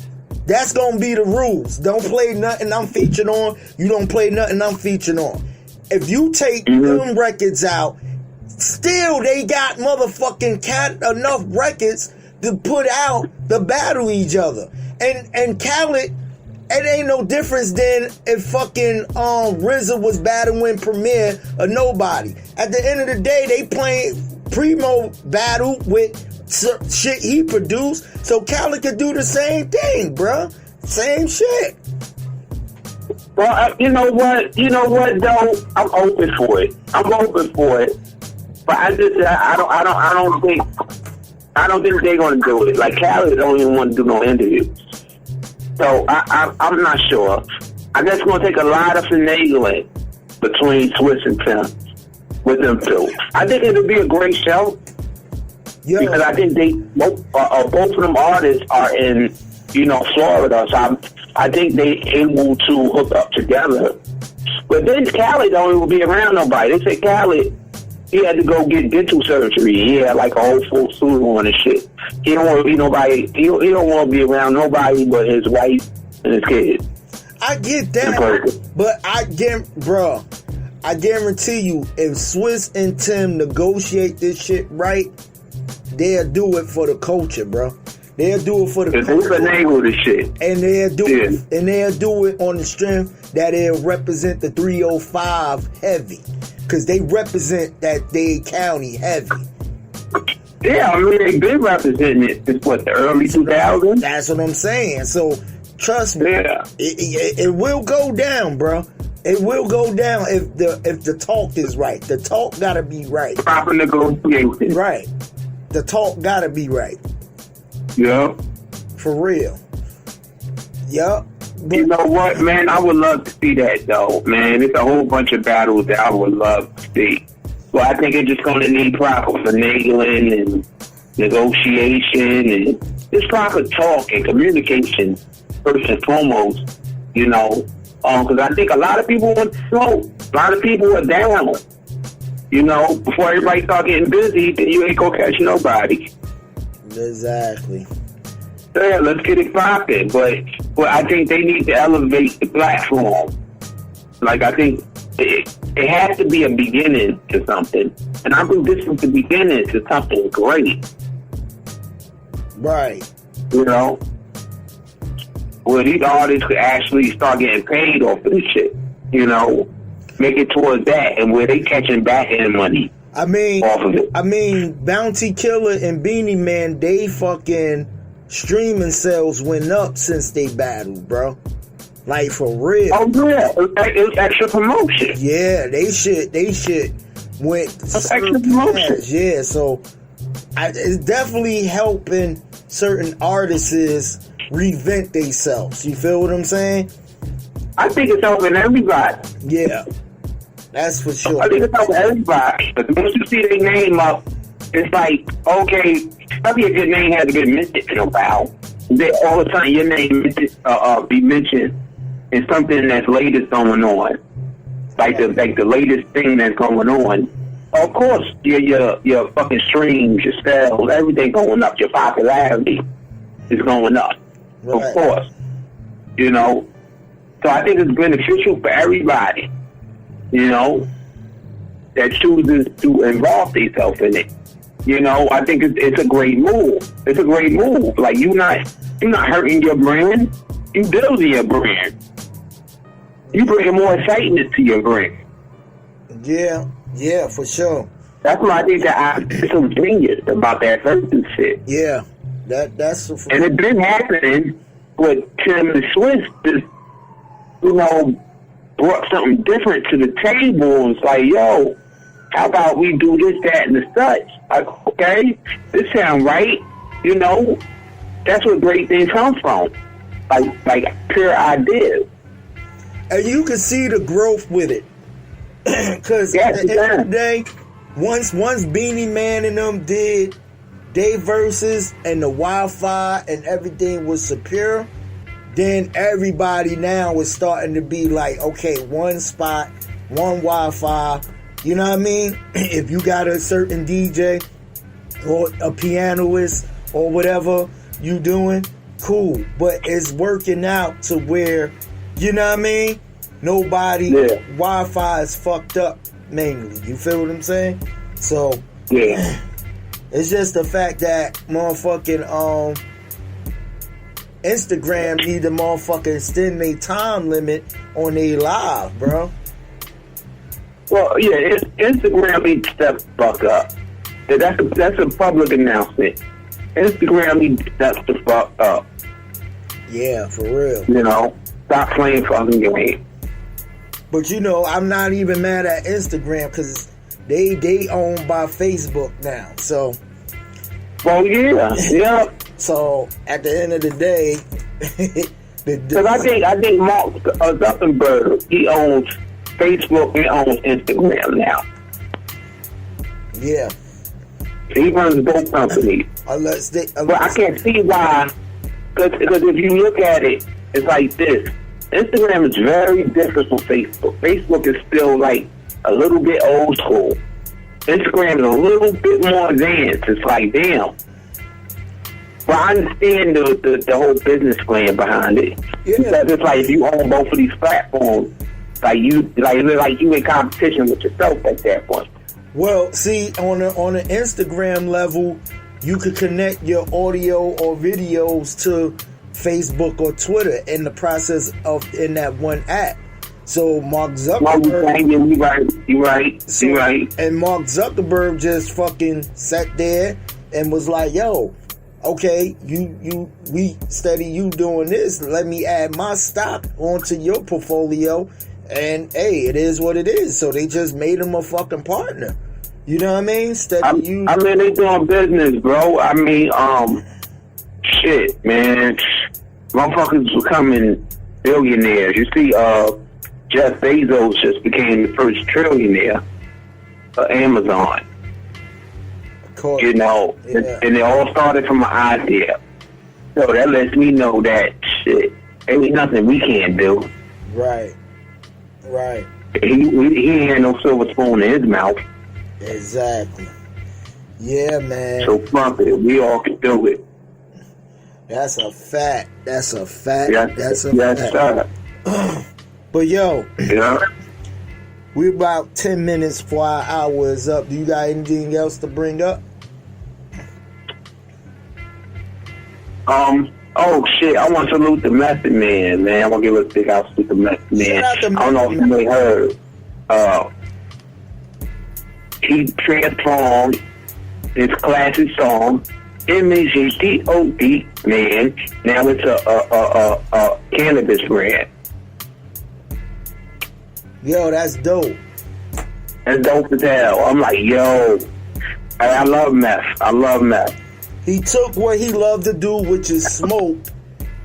That's going to be the rules. Don't play nothing I'm featured on. You don't play nothing I'm featured on. If you take them records out, still they got motherfucking enough records to put out to battle each other. And Khaled, it ain't no difference than if fucking RZA was battling Premier or Nobody. At the end of the day, they playing Primo battle with shit he produced, so Khaled could do the same thing, bruh. Same shit. Well, you know what though? I'm open for it. But I don't think they're gonna do it. Like Khaled don't even want to do no interviews. So I'm not sure. I guess it's gonna take a lot of finagling between Chizz and Tim with them two. I think it'll be a great show. Yeah. Because I think both of them artists are in, Florida, so I think they able to hook up together. But then Khaled don't even be around nobody. They say Khaled, he had to go get dental surgery. He had like a whole full suit on and shit. He don't want to be nobody. He don't want to be around nobody but his wife and his kids. I get that, but I guarantee you, if Chizz and Tim negotiate this shit right, they'll do it for the culture, bro. They'll do it for the culture. This shit. And they'll do it on the strength that it'll represent the 305 heavy. Because they represent that Dade County heavy. Yeah, I mean, they've been representing it since, the early 2000s? That's what I'm saying. So, trust me, it will go down, bro. It will go down if the talk is right. The talk gotta be right. Proper negotiation. Right. The talk gotta be right. Yeah. For real. Yup. You know what, man? I would love to see that, though, man. It's a whole bunch of battles that I would love to see. Well, I think it's just going to need proper finagling and negotiation and just proper talk and communication, first and foremost, because I think a lot of people want to smoke. A lot of people are down. Before everybody start getting busy, then you ain't going to catch nobody. Exactly. Yeah, let's get it popping. But I think they need to elevate the platform. Like, I think it has to be a beginning to something. And I think this is the beginning to something great. Right. You know? Where these artists could actually start getting paid off of this shit. You know? Make it towards that, and where they catching back end money. I mean, off of it. Bounty Killer and Beanie Man, they fucking streaming sales went up since they battled, bro. Like, for real. Oh, yeah. It was extra promotion. Yeah, they shit went extra promotion. Yeah, so it's definitely helping certain artists reinvent themselves. You feel what I'm saying? I think it's helping everybody. Yeah, that's for sure. I think it's helping everybody. But once you see their name up, it's like, okay, probably a good name has to get mentioned in a while. Then all of a sudden your name be mentioned in something that's latest going on. Like the latest thing that's going on. Of course, your fucking streams, your sales, everything going up. Your popularity is going up. Right. Of course. You know? So I think it's beneficial for everybody, you know, that chooses to involve themselves in it. You know, I think it's a great move. It's a great move. Like, you're not hurting your brand. You building your brand. You bringing more excitement to your brand. Yeah, for sure. That's why I think that I'm so genius about that versus shit. Yeah, that's and it's been happening with Tim and Swiss. Just, you know, brought something different to the table. It's like, yo, how about we do this, that, and the such? Like, okay, this sound right. You know, that's where great things come from. Like pure ideas. And you can see the growth with it. Because at the end of the day, once Beanie Man and them did their verses and the Wi-Fi and everything was secure, then everybody now is starting to be like, okay, one spot, one Wi-Fi. You know what I mean? If you got a certain DJ or a pianist or whatever you doing, cool. But it's working out to where, you know what I mean? Nobody, Wi-Fi is fucked up mainly. You feel what I'm saying? So, it's just the fact that motherfucking Instagram need to motherfucking extend their time limit on their live, bro. Well, yeah, Instagram needs to step the fuck up. That's a public announcement. Instagram needs to step the fuck up. Yeah, for real. You know, stop playing fucking games. But you know, I'm not even mad at Instagram because they owned by Facebook now. So, well, yeah. So at the end of the day, because I think Mark Zuckerberg, he owns Facebook, he owns Instagram now. Yeah, he runs both companies. But I can't see why. Because if you look at it, it's like this. Instagram is very different from Facebook. Facebook is still like a little bit old school. Instagram is a little bit more advanced. It's like, damn. But I understand the whole business plan behind it. Yeah. Because it's like if you own both of these platforms, like you in competition with yourself at that point. Well, see, on an Instagram level, you could connect your audio or videos to Facebook or Twitter in the process of in that one app. So Mark Zuckerberg, you're right. And Mark Zuckerberg just fucking sat there and was like, "Yo, okay, we study you doing this. Let me add my stock onto your portfolio." And hey, it is what it is. So they just made him a fucking partner. You know what I mean? I mean, they doing business, bro. I mean, shit, man. Motherfuckers becoming billionaires. You see, Jeff Bezos just became the first trillionaire of Amazon. Of course. You know, and it all started from an idea. So that lets me know that shit, ain't nothing we can't do. Right. He ain't no silver spoon in his mouth. Exactly. Yeah, man. So fuck it. We all can do it. That's a fact. That's a fact. Yes, That's a yes, fact. Sir. But yo, We're about 10 minutes before our hour is up. Do you got anything else to bring up? Oh shit, I want to salute the Method Man, man. I want to give a big out to the Method Man. Shout out to I don't know if you may heard. He transformed his classic song, M-A-G-D-O-D, man. Now it's a cannabis brand. Yo, that's dope. That's dope as hell. I'm like, yo, I love meth. I love meth. He took what he loved to do, which is smoke,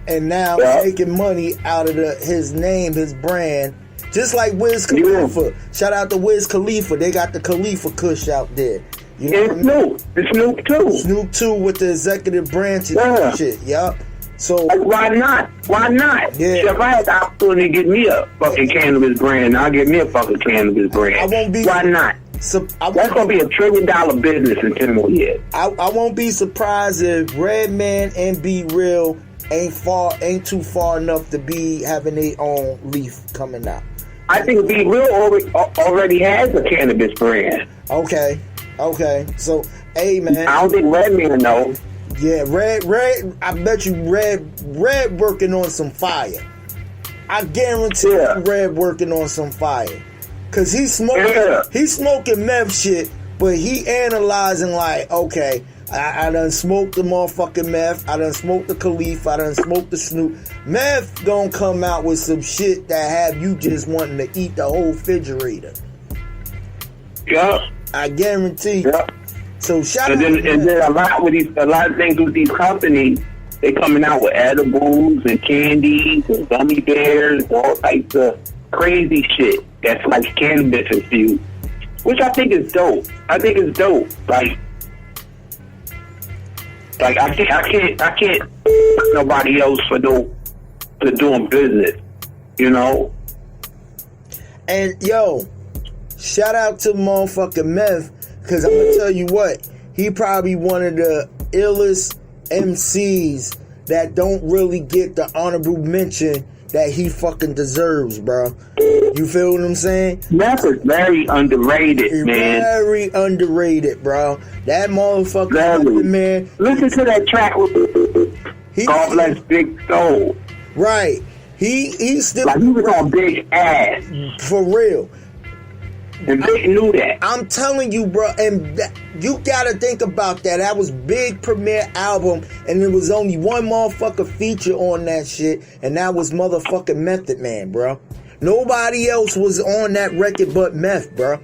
and now making money out of his name, his brand. Just like Wiz Khalifa. Yeah. Shout out to Wiz Khalifa. They got the Khalifa Kush out there. You know and Snoop. It's Snoop too. Snoop too with the executive branches and shit. Yup. So like, why not? Why not? Yeah. If I had the opportunity to get me a fucking cannabis brand, I'll get me a fucking cannabis brand. I won't be. Why not? That's gonna be $1 trillion business in 10 more years. I won't be surprised if Redman and Be Real ain't too far enough to be having their own leaf coming out. I think Be Real already has a cannabis brand. Okay. So, hey man, I don't think Redman knows. Yeah, Red. I bet you Red working on some fire. I guarantee you Red working on some fire. Cause he's smoking meth shit, but he analyzing like, okay, I done smoked the motherfucking meth, I done smoked the Khalifa, I done smoked the Snoop. Meth gonna come out with some shit that have you just wanting to eat the whole refrigerator. Yeah. I guarantee. Yeah. So shout out. And then a lot of things with these companies, they coming out with edibles and candies and gummy bears and all types of crazy shit that's like cannabis infused, which I think is dope. Like I can't nobody else for doing business, you know. And yo, shout out to motherfucking Meth, because I'm gonna tell you what, he probably one of the illest MCs that don't really get the honorable mention that he fucking deserves, bro. You feel what I'm saying? Meth is very underrated, man. Very underrated, bro. That motherfucker, man. Listen to that track with God Bless Big Soul. Right. He still like he was on Big Ass. For real. And Big knew that. I'm telling you, bro, and you gotta think about that. That was Big premiere album, and there was only one motherfucker feature on that shit, and that was motherfucking Method Man, bro. Nobody else was on that record but Meth, bro.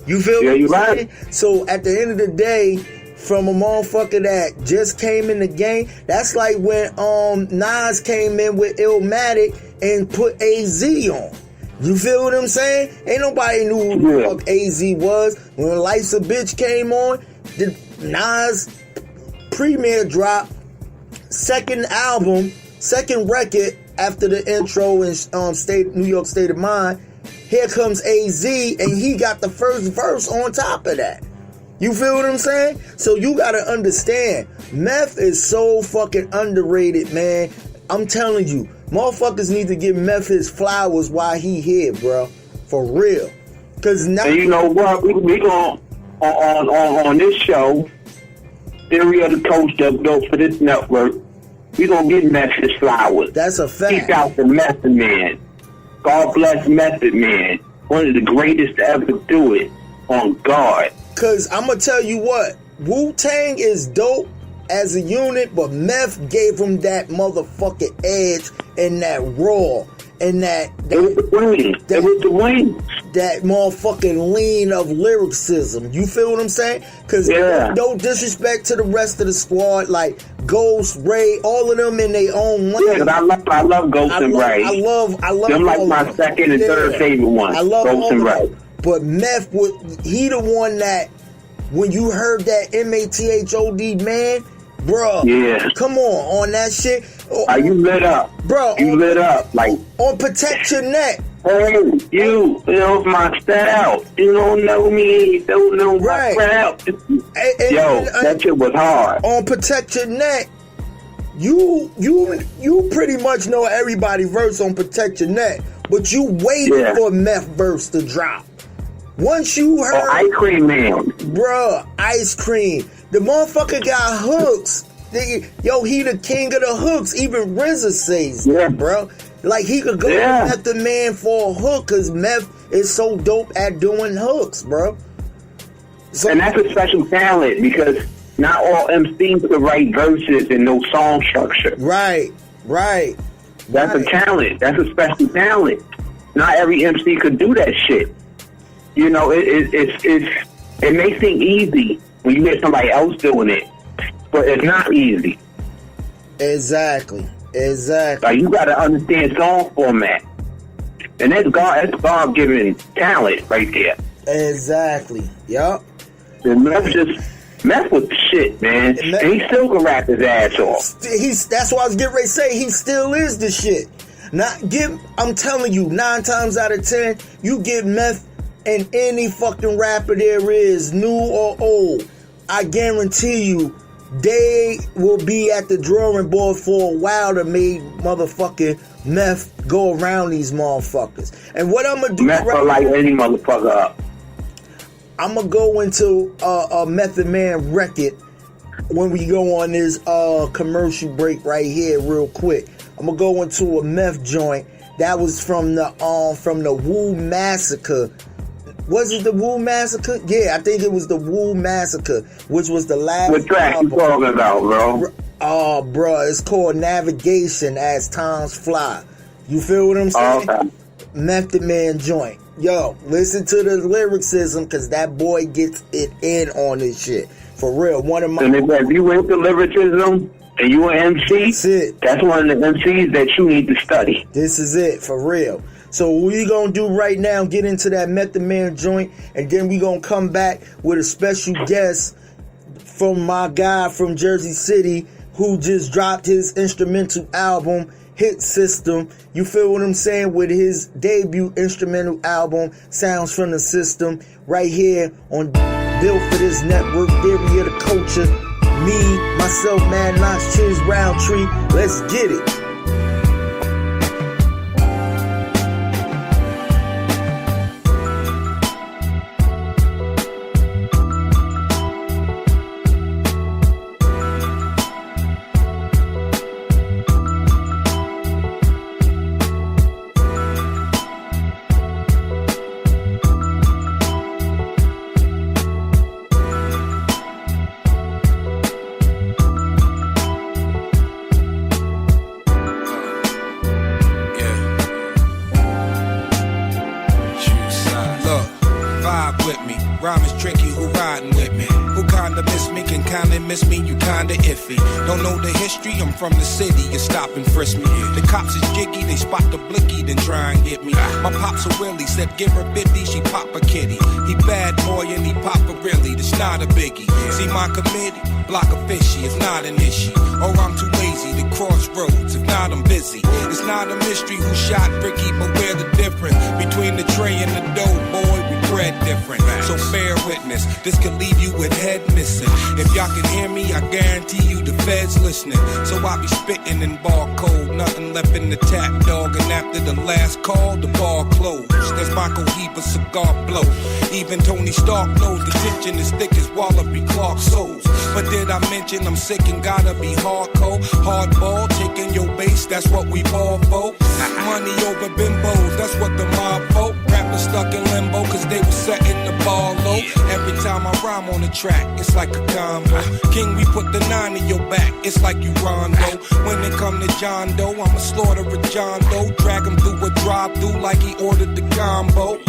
You feel me? Yeah, you right. So at the end of the day, from a motherfucker that just came in the game, that's like when Nas came in with Illmatic and put AZ on. You feel what I'm saying? Ain't nobody knew who the fuck AZ was. When Life's a Bitch came on, the Nas premiere drop, second record after the intro in New York State of Mind. Here comes AZ, and he got the first verse on top of that. You feel what I'm saying? So you gotta understand, Meth is so fucking underrated, man. I'm telling you, motherfuckers need to give Meth his flowers while he here, bro. For real. Cause now, and you know what? We going on this show, Theory of the Coach that goes for this network. We gonna give Meth his flowers. That's a fact. Keep out the Method Man. God bless Method Man. One of the greatest to ever do it on guard. Cause I'm gonna tell you what, Wu-Tang is dope as a unit, but Meth gave him that motherfucking edge and that raw and that motherfucking lean of lyricism. You feel what I'm saying? Because no disrespect to the rest of the squad, like Ghost, Ray, all of them in their own lane. Yeah, I love Ghost and Ray. I love them like my second and third favorite ones. I love Ghost and Ray. But Meth, he the one that when you heard that MATHOD, man, bro, come on that shit. You lit up, bro. You lit up like on Protect Your Neck. Hey, you know my style. You don't know me, you don't know my style. That shit was hard. On Protect Your Neck, you pretty much know everybody verse on Protect Your Neck, but you waited for Meth verse to drop. Once you heard... Or Ice Cream Man. Bruh, Ice Cream. The motherfucker got hooks. Yo, he the king of the hooks. Even RZA says that, bro. Like, he could go with Method Man for a hook, because Meth is so dope at doing hooks, bro. So, and that's a special talent, because not all MCs could write verses and no song structure. Right. That's a talent. That's a special talent. Not every MC could do that shit. You know, it may seem easy when you get somebody else doing it, but it's not easy. Exactly. Like, you got to understand song format, and that's God-given talent right there. Exactly. Yup. And Meth was shit, man. And he still can rap his ass off. That's what I was getting ready to say. He still is the shit. I'm telling you, 9 times out of 10, you get Meth and any fucking rapper there is, new or old, I guarantee you, they will be at the drawing board for a while to make motherfucking Meth go around these motherfuckers. And what I'm gonna do Meth will light any motherfucker up. I'm gonna go into a Method Man record when we go on this commercial break right here real quick. I'm gonna go into a Meth joint that was from the Wu Massacre. Was it the Wu Massacre? Yeah, I think it was the Wu Massacre, which was the last. What track you talking about, bro? Oh, bro, it's called Navigation as Times Fly. You feel what I'm saying? Okay. Method Man joint. Yo, listen to the lyricism, because that boy gets it in on this shit. For real. One of my... And if you into lyricism and you an MC, that's one of the MCs that you need to study. This is it, for real. So what we gonna do right now, get into that Method Man joint, and then we gonna come back with a special guest from my guy from Jersey City who just dropped his instrumental album, Hit System. You feel what I'm saying? With his debut instrumental album, Sounds from the System, right here on Built for This Network, Theory of the Culture. Me, myself, Mad Knox, Chizz, Roundtree. Let's get it. From the city, you stop and frisk me. The cops is jiggy, they spot the blicky, then try and get me. My pops a willy, said give her 50, she pop a kitty. He bad boy and he pop a really, that's not a biggie. See my committee, block a fishy, it's not an issue. Or I'm too lazy to cross roads, if not I'm busy. It's not a mystery who shot Ricky, but we're the difference between the tray and the dough, boy, we bred different. So bear witness, this could leave you with head missing. If y'all can hear me, I guarantee you the feds listening. So I be spitting in bar code, nothing left in the tap, dog. And after the last call, the bar closed. That's my Cohiba cigar blow. Even Tony Stark knows the tension is thick as Wallaby Clark souls. But did I mention I'm sick and gotta be hardcore? Hardball, taking your base, that's what we ball for. Money over bimbos, that's what the mob folk. Rappers stuck in limbo, cause they was setting the ball low. Every time I rhyme on the track, it's like a combo. King, we put the 9 in your back, it's like you Rondo. When it come to John Doe, I'ma slaughter a John Doe. Drag him through a drive-through like he ordered the combo.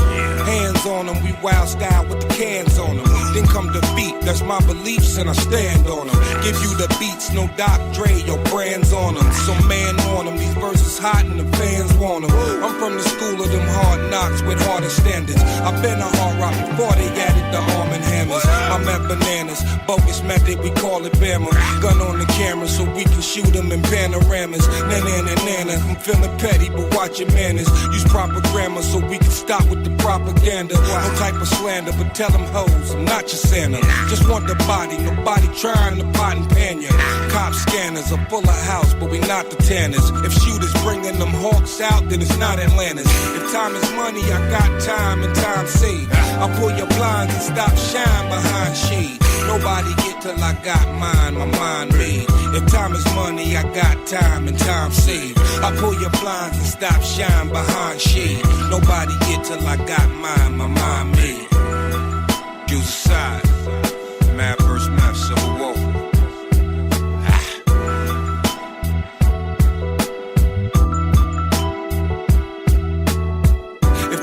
Hands on him, we wild style with the cans on him. Then come defeat, that's my beliefs and I stand on them. Give you the beats, no Doc Dre, your brands on them. So man on them, these verses hot and the fans want them. I'm from the school of them hard knocks with harder standards. I've been a hard rock before they added the arm and hammers. I'm at bananas, bogus method, we call it Bama. Gun on the camera so we can shoot them in panoramas. Nana, I'm feeling petty, but watch your manners. Use proper grammar so we can stop with the propaganda. No type of slander, but tell them hoes, I'm not your Santa. Just want the body, nobody trying to pot and pan ya. Cop Cop scanners, a fuller house, but we not the tanners. If shooters bringing them hawks out, then it's not Atlantis. If time is money, I got time and time saved. I pull your blinds and stop shine behind shade. Nobody get till I got mine, my mind made. If time is money, I got time and time saved. I pull your blinds and stop shine behind shade. Nobody get till I got mine, my mind made. Use side, mad versus mad, civil war.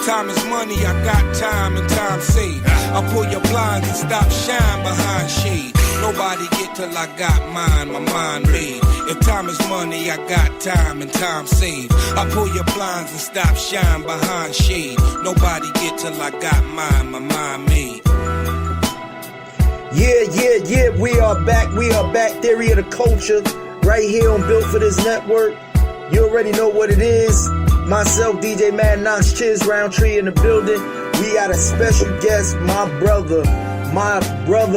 Time is money, I got time and time saved. I pull your blinds and stop shine behind shade. Nobody get till I got mine, my mind made. If time is money, I got time and time saved. I pull your blinds and stop shine behind shade. Nobody get till I got mine, my mind made. Yeah, we are back, Theory of the Culture, right here on Built for This Network. You already know what it is. Myself, DJ Mad Knox, Chizz, Roundtree in the building. We got a special guest, my brother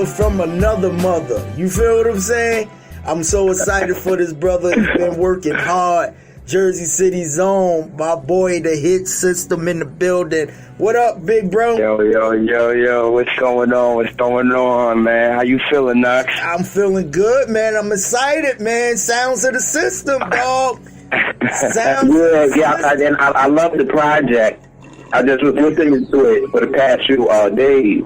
from another mother. You feel what I'm saying? I'm so excited for this brother. He's been working hard. Jersey City Zone, my boy, the hit system in the building. What up, big bro? Yo, what's going on, man? How you feeling, Knox? I'm feeling good, man. I'm excited, man. Sounds of the system, dog. I love the project. I just was listening to it for the past few days.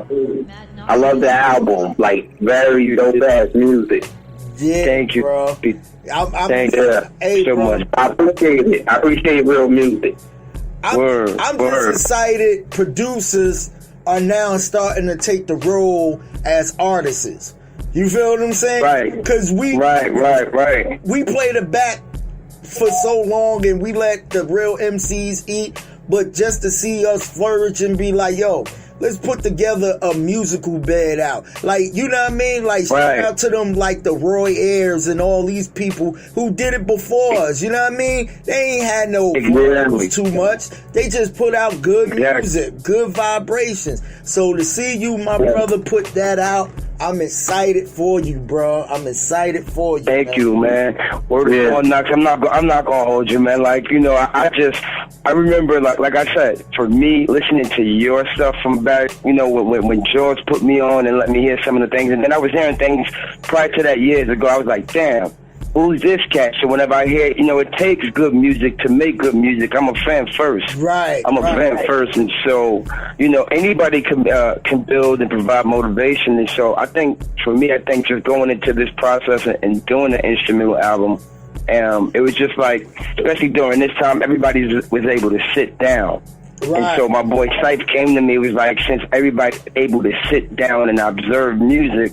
I love the album, like very dope ass music. Yeah, thank you, bro. Thank you so much. I appreciate it. I appreciate real music. I'm just excited. Producers are now starting to take the role as artists. You feel what I'm saying? Right. Because we played it back for so long and we let the real MCs eat, but just to see us flourish and be like, yo, let's put together a musical bed out. Like, you know what I mean? Like, shout out to them, like the Roy Ayers and all these people who did it before us. You know what I mean? They ain't had no too much. They just put out good music, good vibrations. So to see you, my brother, put that out, I'm excited for you, bro. I'm excited for you. Thank you, man. Word on, Knox. I'm not gonna hold you, man. Like, you know, I remember, like I said, for me, listening to your stuff from back, you know, when George put me on and let me hear some of the things, and then I was hearing things prior to that years ago. I was like, damn, who's this cat? So whenever I hear, you know, it takes good music to make good music. I'm a fan first. I'm a fan first, and so, you know, anybody can build and provide motivation. And so I think, for me, just going into this process and doing the instrumental album, it was just like, especially during this time, everybody was able to sit down. And so my boy Sipe came to me, was like, since everybody's able to sit down and observe music,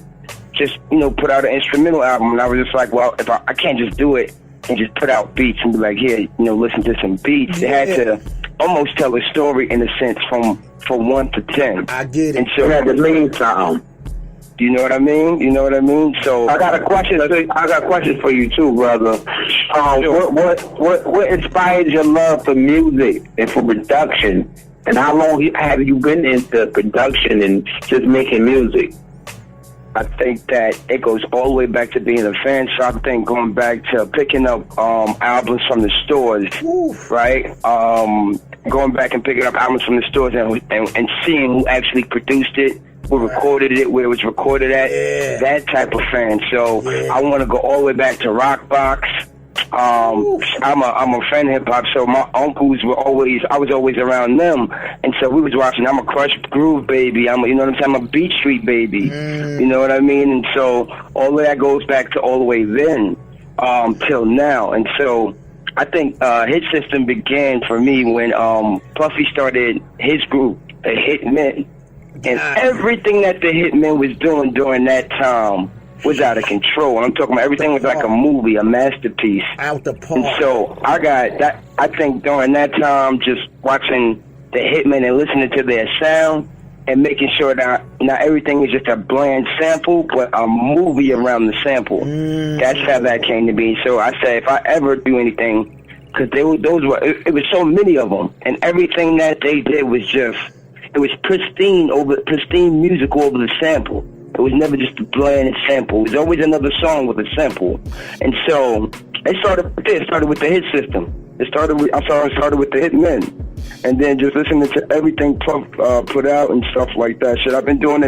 just, you know, put out an instrumental album. And I was just like, well, if I can't just do it and just put out beats and be like, here, you know, listen to some beats. It had to almost tell a story in a sense from 1 to 10. I get it. And so it had to mean something. You know what I mean? So I got a question for you too, brother. What inspired your love for music and for production? And how long have you been into production and just making music? I think that it goes all the way back to being a fan. So I think going back to picking up albums from the stores, right? Going back and picking up albums from the stores and seeing who actually produced it, who recorded it, where it was recorded at, that type of fan. So I want to go all the way back to Rockbox. I'm a fan of hip hop, so my uncles I was always around them, and so we was watching. I'm a Crush Groove baby. You know what I'm saying? I'm a Beat Street baby. You know what I mean? And so all of that goes back to all the way then till now. And so I think Hit System began for me when Puffy started his group, the Hitmen, and everything that the Hitmen was doing during that time was out of control. And I'm talking about everything was like a movie, a masterpiece. Out the park. And so I got that. I think during that time, just watching the Hitmen and listening to their sound and making sure that not everything is just a bland sample, but a movie around the sample. That's how that came to be. So I say, if I ever do anything, because it was so many of them, and everything that they did was just, it was pristine music over the sample. It was never just a bland sample. It was always another song with a sample. And so it started with the hit system. It started with the hit men. And then just listening to everything Puff put out and stuff like that. Shit, I've been doing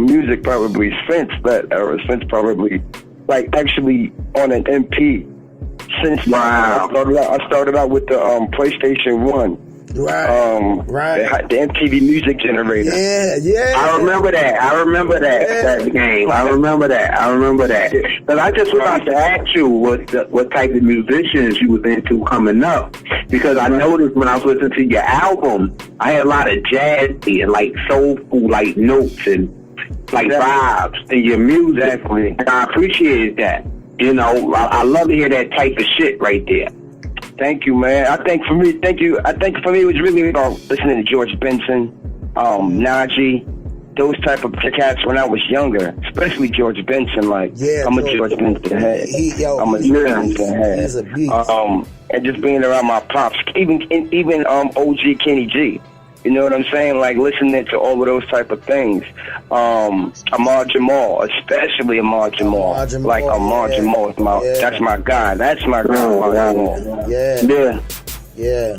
music probably since that era, since probably like actually on an MP since. Wow. I started out with the PlayStation 1. Right. The MTV Music Generator. Yeah. I remember that game. I remember that. But I just wanted to ask you what type of musicians you was into coming up, because I noticed when I was listening to your album, I had a lot of jazzy and like soulful like notes and like vibes in your music, and I appreciate that. You know, I love to hear that type of shit right there. Thank you, man. I think for me, it was really about listening to George Benson, Najee, those type of cats when I was younger, especially George Benson. Like, I'm a George Benson head. I'm a George Benson head. He's a beast. And just being around my pops, even OG Kenny G. You know what I'm saying? Like listening to all of those type of things. Ahmad Jamal, especially Ahmad Jamal. Like Ahmad Jamal is that's my guy. That's my guy. Yeah.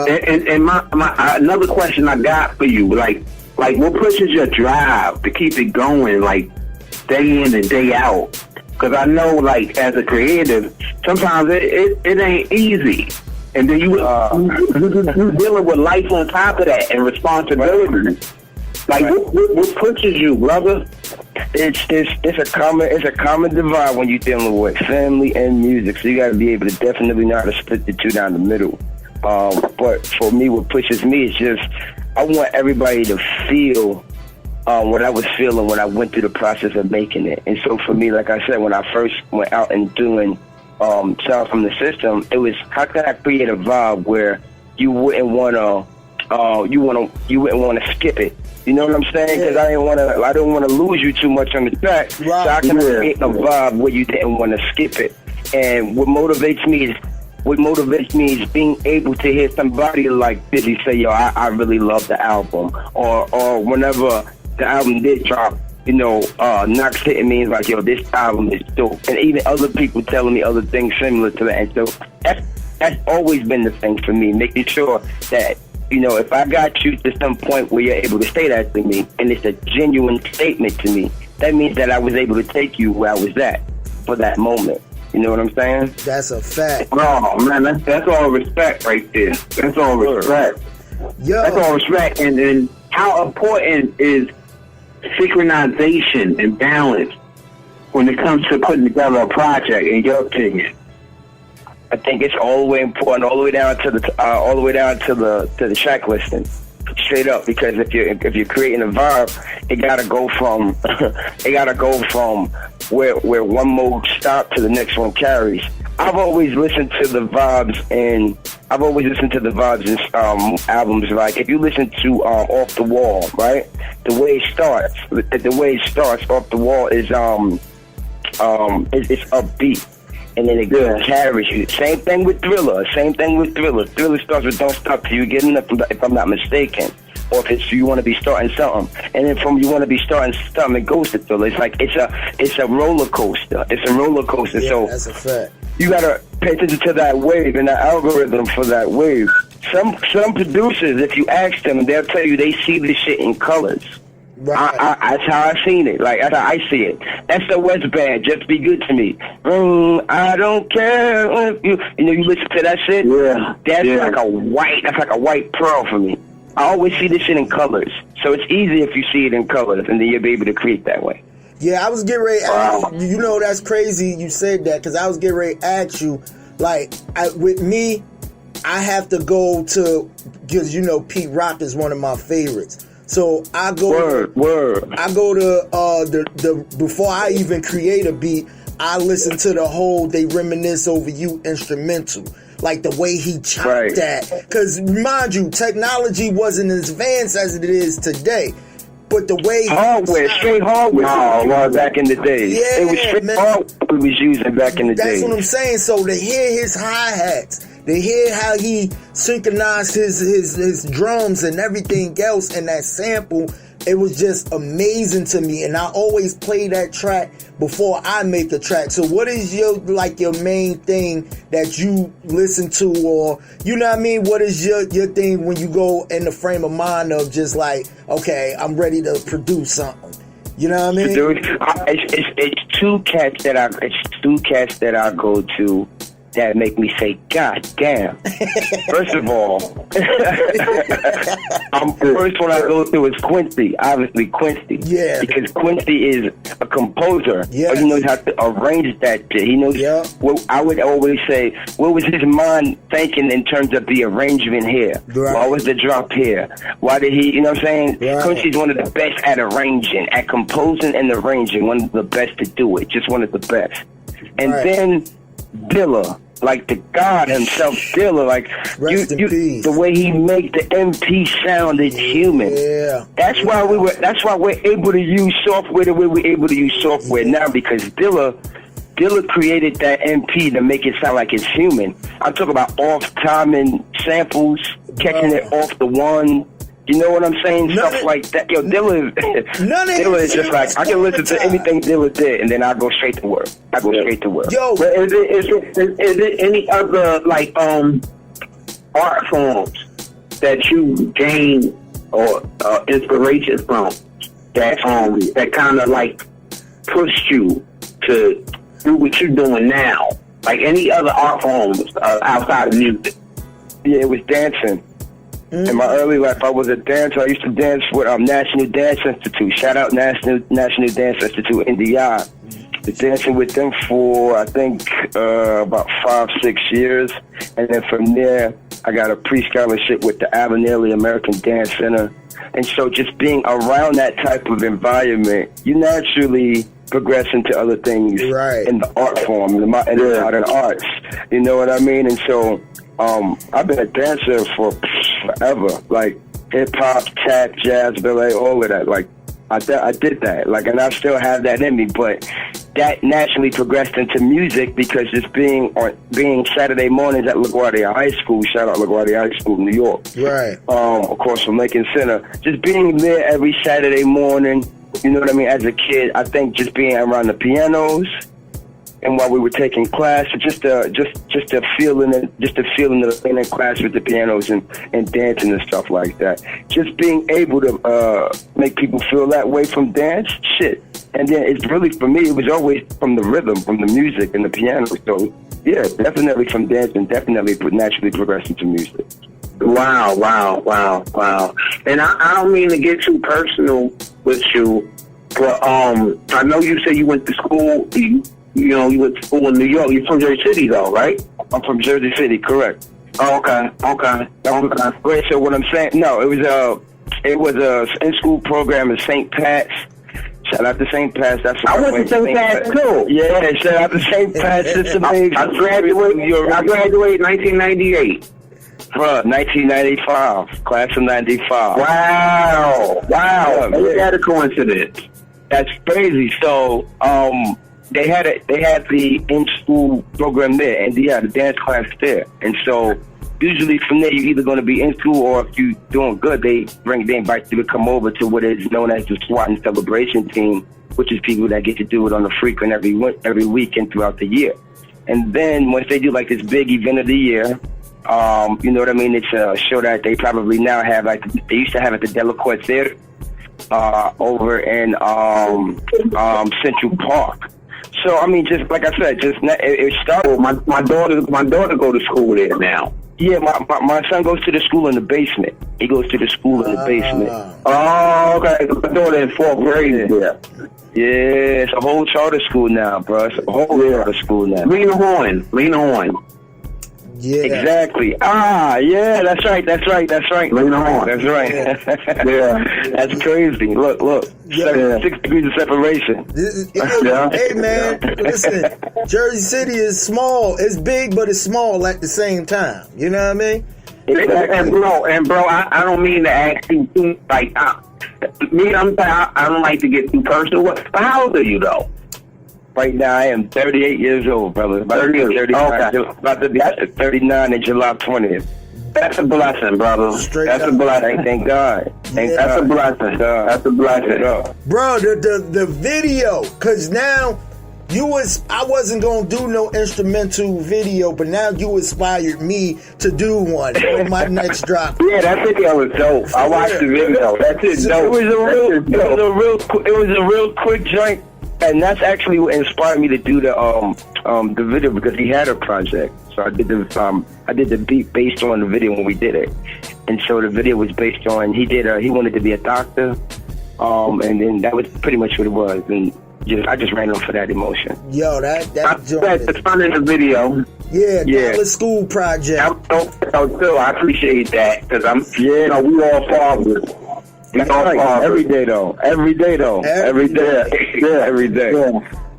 And my another question I got for you, like what pushes your drive to keep it going, like day in and day out? Because I know, like as a creative, sometimes it ain't easy. And then you're dealing with life on top of that and responsibility. Like, what pushes you, brother? It's a common divide when you're dealing with family and music. So you got to be able to definitely know how to split the two down the middle. But for me, what pushes me is just I want everybody to feel what I was feeling when I went through the process of making it. And so for me, like I said, when I first went out and doing Sound from the System, it was how can I create a vibe where you wouldn't want to skip it. You know what I'm saying? Because I don't want to lose you too much on the track. Right. So I can create a vibe where you didn't want to skip it. And what motivates me is being able to hear somebody like Busy say, "Yo, I really love the album," or whenever the album did drop. You know, Knox hitting me like, yo, this album is dope. And even other people telling me other things similar to that. And so that's always been the thing for me, making sure that, you know, if I got you to some point where you're able to say that to me, and it's a genuine statement to me, that means that I was able to take you where I was at for that moment. You know what I'm saying? That's a fact. Oh, man, that's all respect right there. That's all respect. Yo. That's all respect. And how important is synchronization and balance when it comes to putting together a project, in your opinion? I think it's all the way important, all the way down to the track listing, straight up. Because if you're creating a vibe, it gotta go from where one mode stops to the next one carries. I've always listened to the vibes in albums. Like if you listen to Off the Wall, right? The way it starts Off the Wall is it's upbeat, and then it carries you. Same thing with Thriller. Thriller starts with Don't Stop Till You Get Enough, if I'm not mistaken. Or if it's You Want to Be Starting Something, and then from You Want to Be Starting Something, it goes to Thriller. It's like it's a roller coaster. Yeah, so that's a fact. You gotta pay attention to that wave and the algorithm for that wave. Some producers, if you ask them, they'll tell you they see this shit in colors. Right. That's how I seen it. Like that's how I see it. SOS Band, Just Be Good to Me. I don't care if you listen to that shit. Yeah. That's like a white pearl for me. I always see this shit in colors, so it's easy if you see it in colors, and then you'll be able to create that way. Yeah, I was getting ready to ask you, know, that's crazy you said that, because I was getting ready to ask you, like, with me, I have to go to, because, you know, Pete Rock is one of my favorites. So I go I go to the before I even create a beat, I listen to the whole They Reminisce Over You instrumental. Like the way he chopped that. Because mind you, technology wasn't as advanced as it is today. But the way straight hardware. No, back in the day. Yeah, it was straight hardware we was using back in the day. That's what I'm saying. So to hear his hi-hats, to hear how he synchronized his drums and everything else and that sample, it was just amazing to me. And I always play that track before I make a track. So what is your main thing that you listen to, or you know what I mean? What is your thing when you go in the frame of mind of just like, okay, I'm ready to produce something? You know what I mean? It's two cats that I go to that make me say, God damn. First of all, first one I go to is Quincy. Obviously, Quincy. Yeah. Because Quincy is a composer. Yeah. He knows how to arrange that shit. He knows what I would always say, what was his mind thinking in terms of the arrangement here? Right. Why was the drop here? Why did he, you know what I'm saying? Right. Quincy's one of the best at arranging, at composing and arranging. One of the best to do it. Just one of the best. And then Dilla, like the God himself, Dilla, like the way he made the MP sound, it's human. Yeah. That's why we're able to use software the way we're able to use software now, because Dilla created that MP to make it sound like it's human. I'm talking about off-timing samples, catching it off the one. You know what I'm saying? Stuff like that. Yo, Dilla is just like, I can listen to anything Dilla did, and then I go straight to work. Yo, but is it any other like art forms that you gain or inspiration from that kind of like pushed you to do what you're doing now? Like any other art forms outside of music? Yeah, it was dancing. In my early life, I was a dancer. I used to dance with National Dance Institute. Shout out National Dance Institute in the I. Was dancing with them for, I think, about 5-6 years. And then from there, I got a pre-scholarship with the Avenelli American Dance Center. And so just being around that type of environment, you naturally progress into other things in the art form, in the modern arts. You know what I mean? And so I've been a dancer for forever, like hip-hop, tap, jazz, ballet, all of that. Like, I did that, like, and I still have that in me, but that naturally progressed into music because just being Saturday mornings at LaGuardia High School, shout out LaGuardia High School, New York. Right. Of course, from Lincoln Center. Just being there every Saturday morning, you know what I mean, as a kid, I think just being around the pianos, and while we were taking class, just a feeling of being in class with the pianos and dancing and stuff like that. Just being able to make people feel that way from dance, shit. And then it's really, for me, it was always from the rhythm, from the music and the piano. So yeah, definitely from dancing, definitely naturally progressing to music. Wow. And I don't mean to get too personal with you, but I know you said you went to school. You went to school in New York. You're from Jersey City, though, right? I'm from Jersey City, correct. Oh, okay. Wait, so what I'm saying? No, it was a in-school program at St. Pat's. Shout out to St. Pat's. That's I went to St. Pat's too. Yeah, shout out to St. Pat's. It's amazing. I graduated 1998. Bruh, 1995, class of 95. Wow. Ain't that a coincidence? That's crazy. So, they had the in-school program there, and the dance class there. And so, usually from there, you're either going to be in school, or if you're doing good, they invite you to come over to what is known as the SWAT and Celebration Team, which is people that get to do it on a frequent every weekend throughout the year. And then once they do like this big event of the year, you know what I mean? It's a show that they probably now have, like they used to have at the Delacorte Theater over in Central Park. So I mean, just like I said, it started. My daughter go to school there now. Yeah, my son goes to the school in the basement. He goes to the school in the basement. Oh, okay. My daughter in 4th grade there. Yeah, it's a whole charter school now, bro. It's a whole charter school now. Lena Horn. Yeah. Exactly. Yeah, that's right. Lena Horn. That's right. Yeah. That's crazy. Look. 6 degrees of separation. Hey, man, listen, Jersey City is small. It's big, but it's small at the same time. You know what I mean? Exactly. And bro, I don't mean to ask you, like, Me, I don't like to get too personal. How old are you though? Right now, I am 38 years old, brother. About to be 39 in July 20th. That's a blessing, brother. That's a blessing. Thank God. That's a blessing. That's a blessing. Bro, the video, cause now I wasn't gonna do no instrumental video, but now you inspired me to do one on my next drop. Yeah, that video was dope. I watched the video. That's it. Dope. It was a real quick joint, and that's actually what inspired me to do the video, because he had a project. So I did the beat based on the video when we did it, and so the video was based on he wanted to be a doctor, and then that was pretty much what it was, and I just ran off for that emotion. Yo, that the fun in the video. Yeah, Dallas School project. I appreciate that, because we all fathers. Every day though. Every day.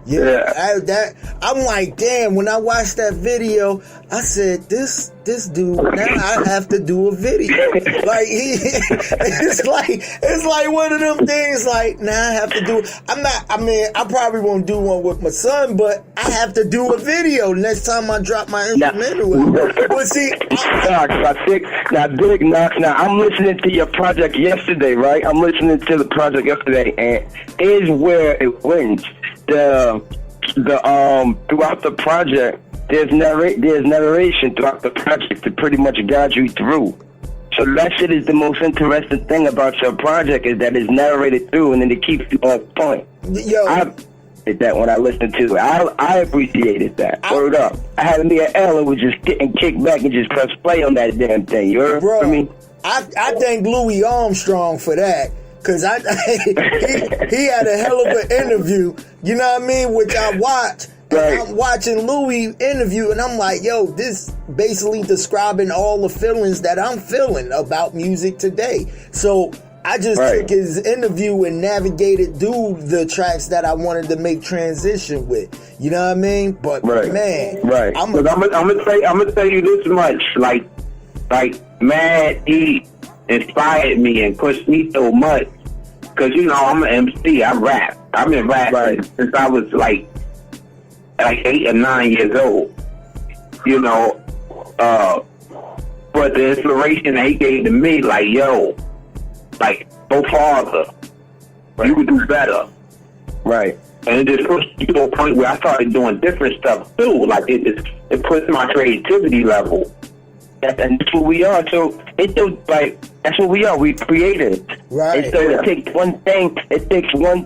Yeah, I'm like, damn, when I watched that video, I said, this dude, now I have to do a video. Like, it's like one of them things, like, now I have to do, I probably won't do one with my son, but I have to do a video next time I drop my instrumental. But see, now I'm listening to your project yesterday, right? I'm listening to the project yesterday, and is where it wins. Throughout the project, there's narration throughout the project to pretty much guide you through. So that shit is the most interesting thing about your project, is that it's narrated through, and then it keeps you on point. Yo, I did that when I listened to it. I appreciated that. Word up. I had me an L and was just getting kicked back and just press play on that damn thing. You heard me? I thank Louis Armstrong for that. Cause he had a hell of an interview, you know what I mean, which I watched. Right. I'm watching Louis interview, and I'm like, yo, this basically describing all the feelings that I'm feeling about music today. So I just took his interview and navigated through the tracks that I wanted to make transition with. You know what I mean? But man, I'm gonna tell you this much, like Mad E inspired me and pushed me so much, because I'm an MC. I rap. I've been rapping since I was like 8 or 9 years old. But the inspiration that he gave to me, like, yo, like, go farther. You could do better. Right. And it just pushed me to a point where I started doing different stuff too. Like, it pushed my creativity level. And that's what we are. So that's what we are. We creative. Right. And so it takes one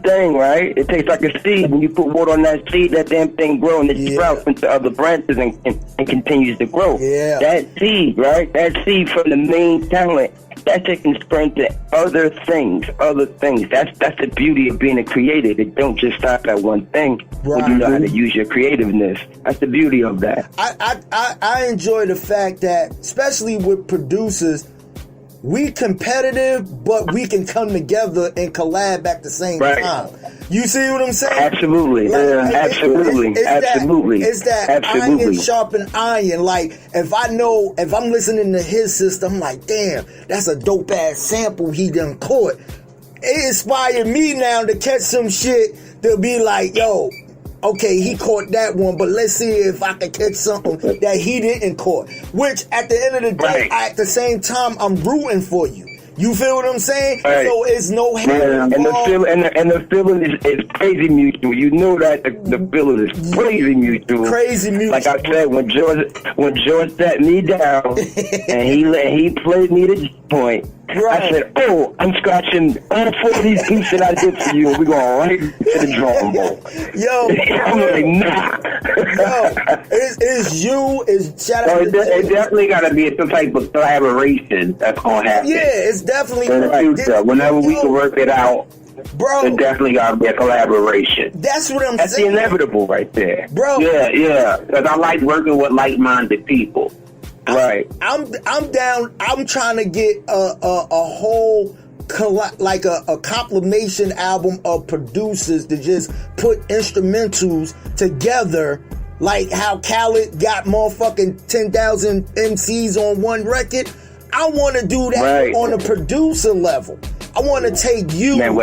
thing. Right? It takes like a seed. When you put water on that seed, that damn thing grows and it sprouts into other branches and continues to grow. Yeah. That seed, right? That seed from the main talent, that can spread to other things. That's the beauty of being a creative. It don't just stop at one thing. Right. When you know how to use your creativeness. That's the beauty of that. I enjoy the fact that, especially with producers, we competitive, but we can come together and collab at the same time. You see what I'm saying? Absolutely. Absolutely. It's that iron sharpen iron. Like, if I'm listening to his system, I'm like, damn, that's a dope ass sample he done caught. It inspired me now to catch some shit to be like, yo, okay, he caught that one, but let's see if I can catch something that he didn't caught. Which, at the end of the day, at the same time, I'm rooting for you. You feel what I'm saying? Right. So it's no hate. And the feeling is crazy mutual. You know that the feeling is crazy mutual. Crazy mutual. Like I said, when George sat me down and he played me the point. Right. I said, oh, I'm scratching all 4 of these beats that I did for you, and we're going right to the drum board. Yo. I'm like, nah. Yo, it's you, shout out to it definitely got to be some type of collaboration that's going to happen. Yeah, it's definitely. In the future, whenever we can work it out, bro, it definitely got to be a collaboration. That's what I'm saying. That's the inevitable right there. Bro. Yeah, because I like working with like-minded people. Right. I'm down. I'm trying to get a whole like a compilation album of producers to just put instrumentals together, like how Khaled got motherfucking 10,000 MCs on one record. I want to do that on a producer level. I want to take you. Man,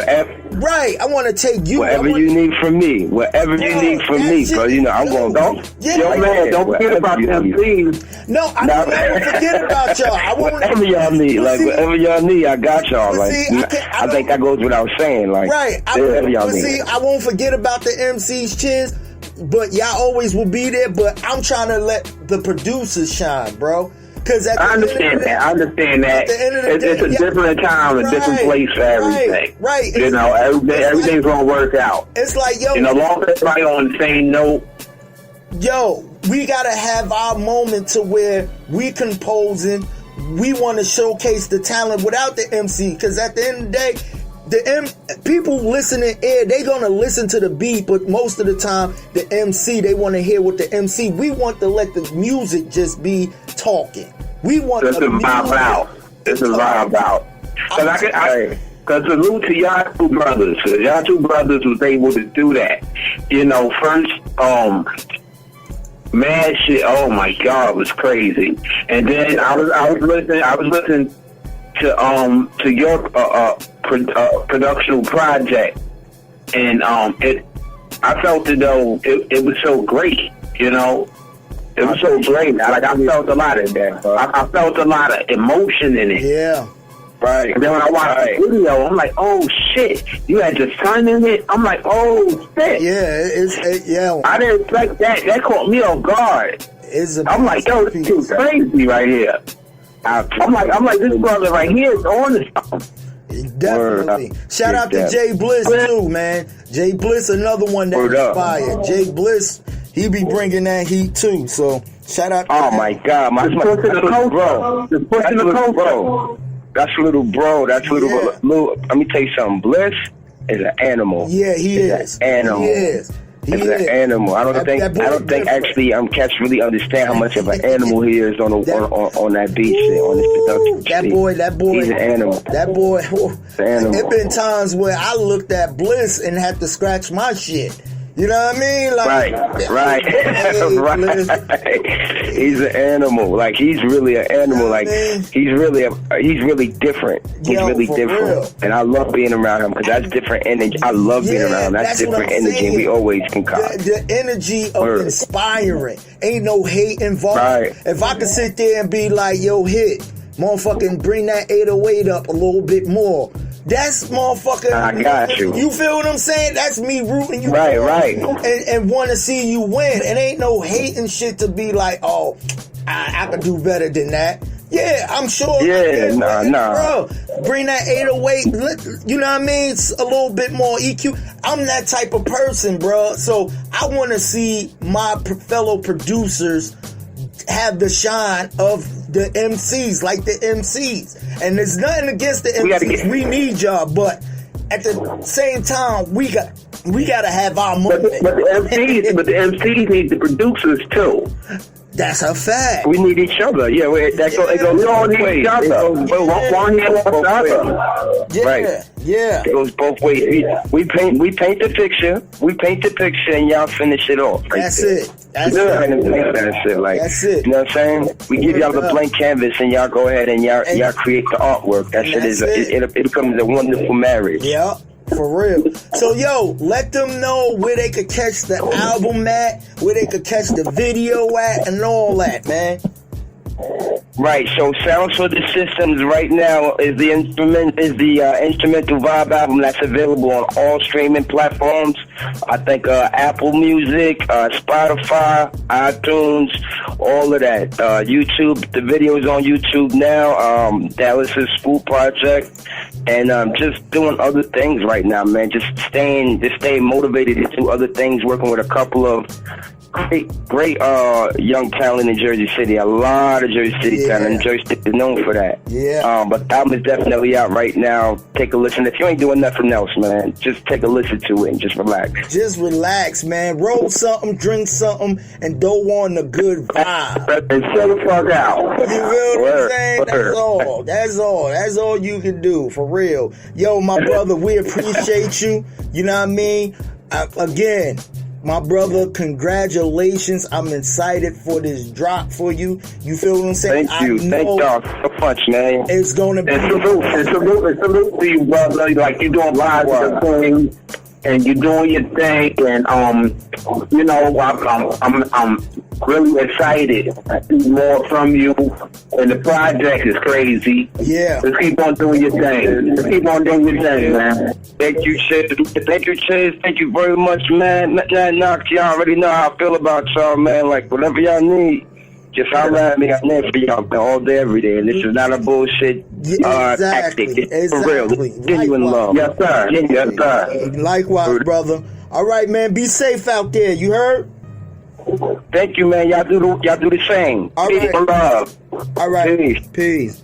Right, I want to take you. Whatever you need from me. Whatever you need from me, bro. You know, I'm going to go. Yo, man, don't forget about the MCs. No, I don't never forget about y'all. I won't. Whatever y'all need. Like, whatever y'all need, I got y'all. Like, I think that goes without saying. Like, right. Whatever y'all need. See, I won't forget about the MCs, Chizz, but y'all always will be there. But I'm trying to let the producers shine, bro. I understand that. I understand that. It's a different time, a different place for everything. Right. You know, everything's gonna work out. It's like, yo, you know, long as everybody on the same note. Yo, we gotta have our moment to where we composing. We want to showcase the talent without the MC, because at the end of the day, people listening here, they gonna listen to the beat, but most of the time, the MC, they want to hear what the MC. We want to let the music just be talking. We want this the is vibe out. This is vibe out. Because salute to y'all two brothers. Because y'all two brothers was able to do that. You know, first, mad shit. Oh my God, it was crazy. And then I was listening to your production project, and I felt it though. It was so great. You know. It was so great. Like, I felt a lot of that. I felt a lot of emotion in it. Yeah. Right. And then when I watched the video, I'm like, oh shit, you had your son in it? I'm like, oh shit. Yeah, I didn't expect that. That caught me off guard. I'm like, yo, this is crazy right here. I'm like, this brother right here is on to something. Definitely. Shout out to Jay Bliss too, man. Jay Bliss, another one that inspired. Jay Bliss, he be bringing that heat too. So shout out. Oh my God, my bro. That's little bro. That's little. Let me tell you something. Bliss is an animal. Yeah, he is. An animal. He is. He's an animal. I don't think actually Cats really understand how much of an animal he is on that beat shit, on this production. That boy. He's an animal. That boy. It been times where I looked at Bliss and had to scratch my shit. You know what I mean? Like, right. He's an animal. Like, he's really an animal. Like, he's really different. He's really different. Real. And I love being around him because that's different energy. I love being around him. That's different energy. And we always concoct. The energy of inspiring. Ain't no hate involved. Right. If I could sit there and be like, yo, hit, motherfucking bring that 808 up a little bit more. That's motherfucker. I got you. You feel what I'm saying? That's me rooting you. Right. And want to see you win. It ain't no hating shit to be like, oh, I could do better than that. Yeah, I'm sure. Yeah, nah. Bro, bring that 808. You know what I mean? It's a little bit more EQ. I'm that type of person, bro. So I want to see my fellow producers have the shine of the MCs, like the MCs. And there's nothing against the MCs. We need y'all, but at the same time, we gotta have our moment. But the MCs need the producers too. That's a fact. We need each other. Yeah, it goes all need each other. One hand off the other. Yeah. Right. Yeah. It goes both ways. We paint the picture, and y'all finish it off. Right That's there. it. That's it. Like, that's it. You know what I'm saying? We give y'all the blank canvas, and y'all go ahead and y'all create the artwork. That shit it becomes a wonderful marriage. Yeah. For real. So, yo, let them know where they could catch the album at, where they could catch the video at, and all that, man. Right. So, Sounds for the Systems right now is the instrumental vibe album that's available on all streaming platforms. I think Apple Music, Spotify, iTunes, all of that. YouTube. The video is on YouTube now. Dallas's School Project. And just doing other things right now, man. Just staying motivated to do other things. Working with a couple of great young talent in Jersey City. A lot of Jersey City talent. And Jersey City is known for that. Yeah. But the album is definitely out right now. Take a listen. If you ain't doing nothing else, man, just take a listen to it and just relax. Just relax, man. Roll something, drink something, and go on the good vibe. And chill the fuck out. You feel what I'm saying? That's all. That's all you can do, for real. Yo, my brother, we appreciate you. You know what I mean? Again, My brother, congratulations. I'm excited for this drop for you. You feel what I'm saying? Thank you. Thank y'all so much, man. It's going to be... Salute to you, brother. Like, you're doing live things, and you're doing your thing, and, you know, I'm really excited to see more from you, and the project is crazy. Yeah. Just keep on doing your thing. Just keep on doing your thing, man. Thank you, Chizz. Thank you, Chizz. Thank you very much, man. Knox, y'all already know how I feel about y'all, man. Like, whatever y'all need, just holler at me. I'm there for y'all all day, every day. And this is not a bullshit tactic. It's for real. Genuine love. Yes, sir. Yes, sir. Likewise, brother. All right, man. Be safe out there. You heard? Thank you, man. Y'all do the same. All Peace right. and love. All right. Peace.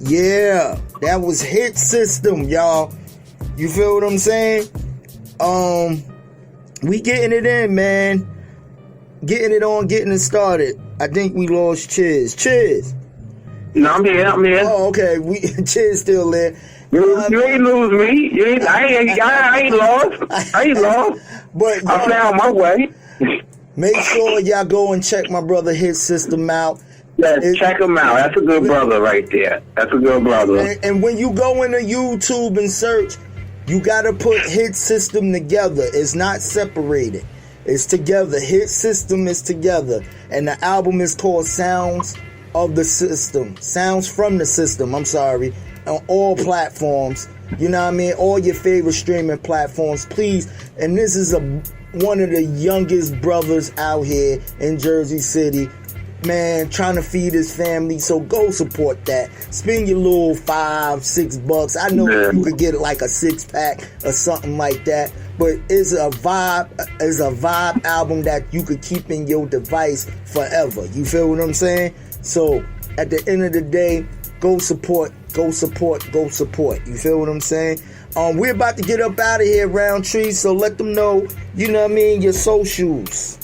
Yeah, that was Hit System, y'all. You feel what I'm saying? We getting it in, man. Getting it on, getting it started. I think we lost Chizz. Chizz. No, I'm here. Oh, okay. Chizz still there. You ain't lose me. I ain't lost. But I found my way. Make sure y'all go and check my brother Hit System out. Yeah, check him out. That's a good brother right there. That's a good brother. And when you go into YouTube and search, you gotta put Hit System together. It's not separated. It's together. Hit System is together. And the album is called Sounds of the System. Sounds from the System, I'm sorry. On all platforms. You know what I mean? All your favorite streaming platforms. Please. And this is one of the youngest brothers out here in Jersey City. Man, trying to feed his family, so go support that. Spend your little $5-6. I know you could get like a 6-pack or something like that, but it's a vibe album that you could keep in your device forever. You feel what I'm saying? So at the end of the day, go support. You feel what I'm saying? We're about to get up out of here, Roundtree, so let them know, you know what I mean, your socials.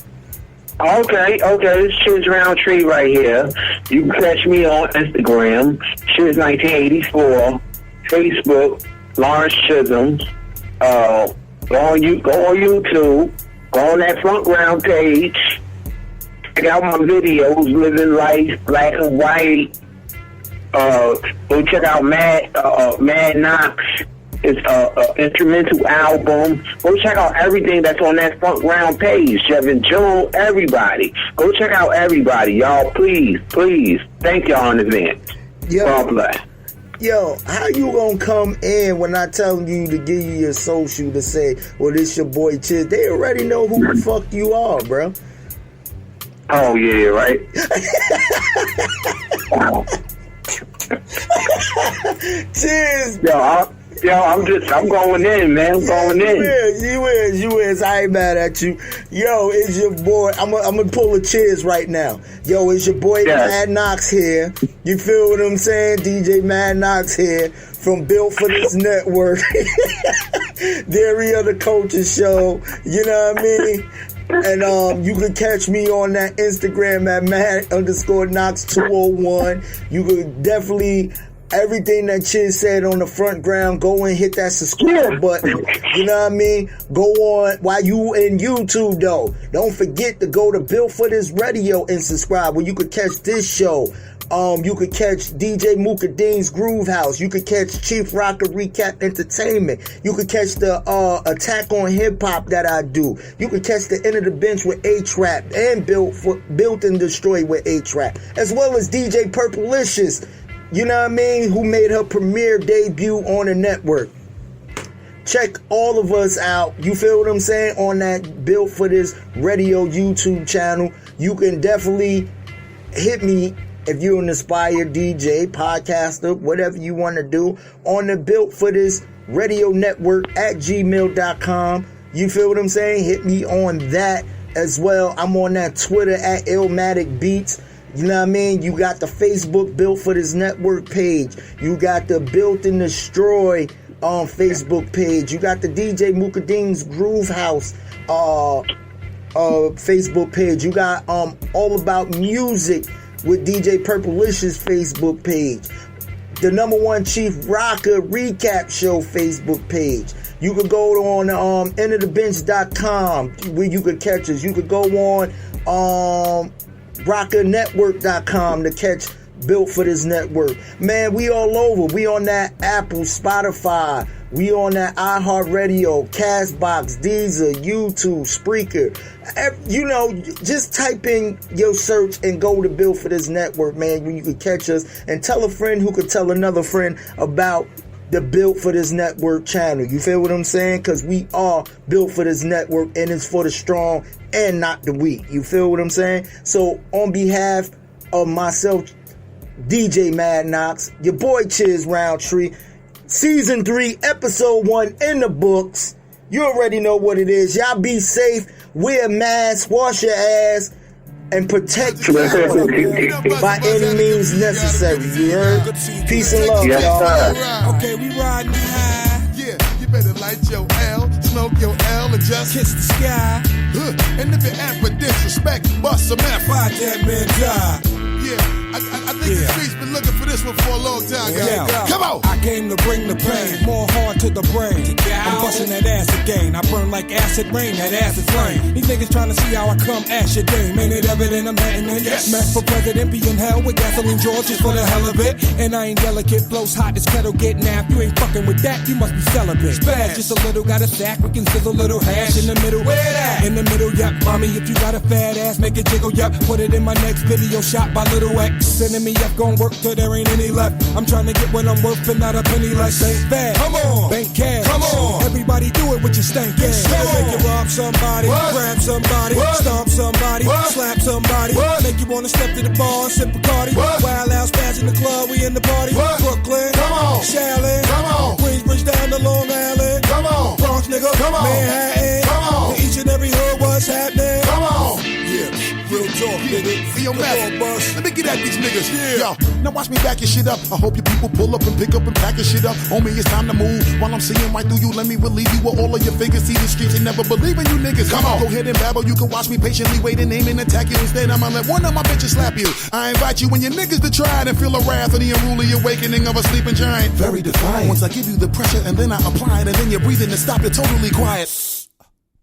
Okay, it's Chizz Roundtree right here. You can catch me on Instagram, Chizz1984, Facebook, Lawrence Chisholm. Go on YouTube, go on that Front Round page, check out my videos, Living Life, Black and White. Go check out Mad Knox. It's an instrumental album. Go check out everything that's on that Front Round page. Jevin June, everybody. Go check out everybody, y'all. Please. Thank y'all in advance. God bless. Yo, how you gonna come in when I tell you to give you your social to say, well, this your boy Chizz? They already know who the fuck you are, bro. Oh, yeah, right? Chizz. I'm going in, man. I'm going in. You is. I ain't mad at you. Yo, it's your boy. I'm gonna pull a Chizz right now. Yo, it's your boy Mad Knox here. You feel what I'm saying? DJ Mad Knox here from Built for This Network. Dairy of the Culture Show. You know what I mean? And you can catch me on that Instagram at Mad_Knox201. You could definitely everything that Chizz said on the front ground, go and hit that subscribe button. You know what I mean? Go on while you in YouTube though. Don't forget to go to Built for This Radio and subscribe where you could catch this show. You could catch DJ Mooka Dean's Groove House. You could catch Chief Rocker Recap Entertainment. You could catch the Attack on Hip Hop that I do. You could catch the End of the Bench with A-Trap and Built and Destroy with A-Trap, as well as DJ Purplicious. You know what I mean? Who made her premiere debut on the network. Check all of us out. You feel what I'm saying? On that Built for This Radio YouTube channel. You can definitely hit me if you're an aspired DJ, podcaster, whatever you want to do, on the Built for This Radio Network at gmail.com. You feel what I'm saying? Hit me on that as well. I'm on that Twitter at Illmatic Beats. You know what I mean? You got the Facebook Built for This Network page. You got the Built and Destroy Facebook page. You got the DJ Mooka Dean's Groove House Facebook page. You got All About Music with DJ Purplicious Facebook page. the #1 Chief Rocker Recap Show Facebook page. You could go on enterthebench.com where you could catch us. You could go on rockernetwork.com to catch Built for This Network. Man, we all over. We on that Apple, Spotify. We on that iHeartRadio, Castbox, Deezer, YouTube, Spreaker. You know, just type in your search and go to Built for This Network, man, where you can catch us. And tell a friend who could tell another friend about the Built for This Network channel. You feel what I'm saying? Because we are built for this network, and it's for the strong and not the weak. You feel what I'm saying? So on behalf of myself, DJ Mad Knox, your boy Chizz Roundtree, Season 3, Episode 1 in the books. You already know what it is. Y'all be safe, wear masks, wash your ass, and protect yourself by any means necessary. You heard? Peace and love, y'all. Okay, we riding high. Yeah, you better light your L, smoke your L, and just Kiss the sky. And if you're at for disrespect, bust some F. Watch that man die. Yeah, I think the streets been looking for this one for a long time, guys. Yeah. Come on. I came to bring the pain, more hard to the brain. I'm busting that ass again. I burn like acid rain, that acid flame. These niggas trying to see how I come ash your game. Ain't it evident I'm hitting it? Yes. Mac for president, be in hell with gasoline George just for the hell of it. And I ain't delicate, blows hot, this kettle get napped. You ain't fucking with that, you must be celibate. Spaz, just a little, got a sack, we can sizzle a little hash in the middle. Where that? In the middle, yep. Mommy, if you got a fat ass, make it jiggle, yep. Put it in my next video shot by Little X. Sending me up, gon' work till there ain't any left. I'm trying to get what I'm worth and not a penny less. Ain't bad. Come on. Bank cash. Come on. Everybody do it with your stank ass. Make you rob somebody, grab somebody, stomp somebody, slap somebody. Make you wanna step to the bar, sip Bacardi. Wild out, spaz in the club, we in the party. Brooklyn, come on. Shaolin, come on. Queensbridge down to Long Island, come on. Bronx nigga, come on. Manhattan, come on. In each and every hood, what's happening? Come on. Yeah, real talk, nigga. See your mouth. Let me get at these niggas. Yo, now watch me back your shit up. I hope you people pull up and pick up and pack your shit up. Homie, it's time to move. While I'm seeing right through you, let me relieve you with all of your figures. See the streets and never believe in you niggas. Come on, go ahead and babble. You can watch me patiently wait and aim and attack you. Instead, I'ma let one of my bitches slap you. I invite you and your niggas to try it and feel the wrath of the unruly awakening of a sleeping giant. Very defiant. Once I give you the pressure and then I apply it and then you're breathing and stop it totally quiet.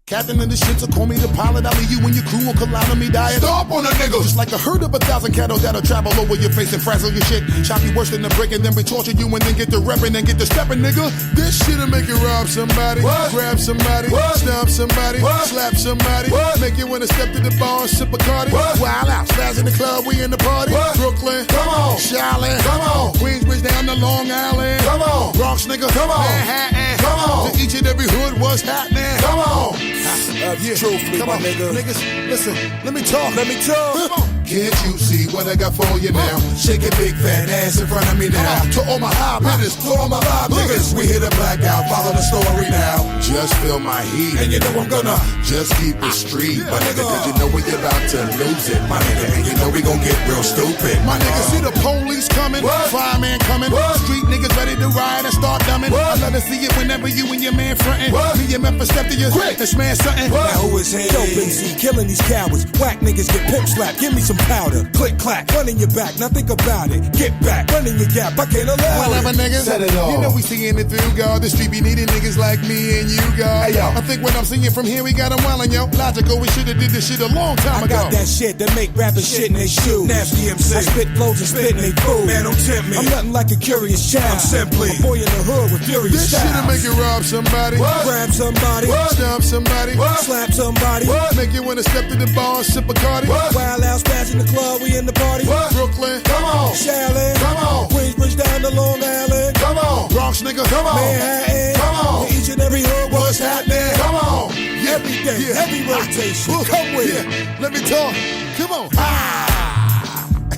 Captain of the ship, so call me the pilot. I'll leave you and your crew will collide on me dying. Stop on the niggas! Just like a herd of 1,000 cattle that'll travel over your face and frazzle your shit. Chop you worse than the brick and then we torture you and then get the reppin' and get the steppin', nigga. This shit'll make you rob somebody, grab somebody, stomp somebody, slap somebody, make you wanna step to the bar and sip Bacardi. Wild out, spaz in the club, we in the party. Brooklyn, come on. Shaolin, come on. Queensbridge down to Long Island, come on. Bronx, nigga, come on. Manhattan, come on. To each and every hood, what's happening? Come on. Truthfully, come on, nigga. Niggas, listen, let me talk. Come on. Can't you see what I got for you now? Shake a big fat ass in front of me now. To all my high hitters, to all my live niggas, we hit a blackout, follow the story now. Just feel my heat, and you know I'm gonna just keep it street, my nigga, cause you know we about to lose it, my nigga, and you know we gon' get real stupid. My nigga, see the police coming, fireman coming, street niggas ready to ride and start dumbing. I love to see it whenever you and your man frontin'. Me and Memphis step to you, and smash something. Now who is he? Dope MC, killing these cowards. Whack niggas get pimp slapped. Give me some powder. Click clack, run in your back. Now think about it. Get back, run in your gap. I can't allow whatever it. Niggas, set it off. You know we seeing it through, God. The street be needing niggas like me and you, God. Hey, yo. I think what I'm seeing from here, we got them wildin', yo. Logical, we shoulda did this shit a long time ago. I got that shit that make rappers shit in they shoes. Nasty MC. I spit flows and spit in they food. Man, don't tempt me. I'm nothing like a curious child. I'm simply a boy in the hood with furious this styles. This shit'll make you rob somebody, grab somebody, stomp somebody, slap somebody, make you wanna step to the bar and sip Bacardi. Wild out, spaz in the club, we in the party. Brooklyn, come on. Shaolin, come on. Queensbridge down to Long Island, come on. Bronx, nigga, come on. Manhattan, come on. In each and every hood, what's happening? Come on. Every day, heavy rotation. Come with it. Let me talk. Come on.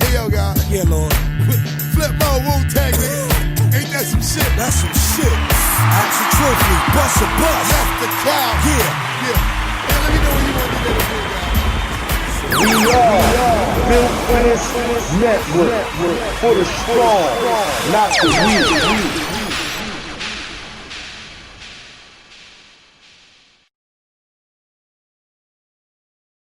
Hey, yo, guys. Yeah, Lord. Flip mode, Wu-Tang, nigga. Ain't that some shit? That's some shit. Action trophy, bust a bus. That's the cow. Yeah. Hey, let me know when you want to do that. We are Built for This Network, for the strong, not the weak.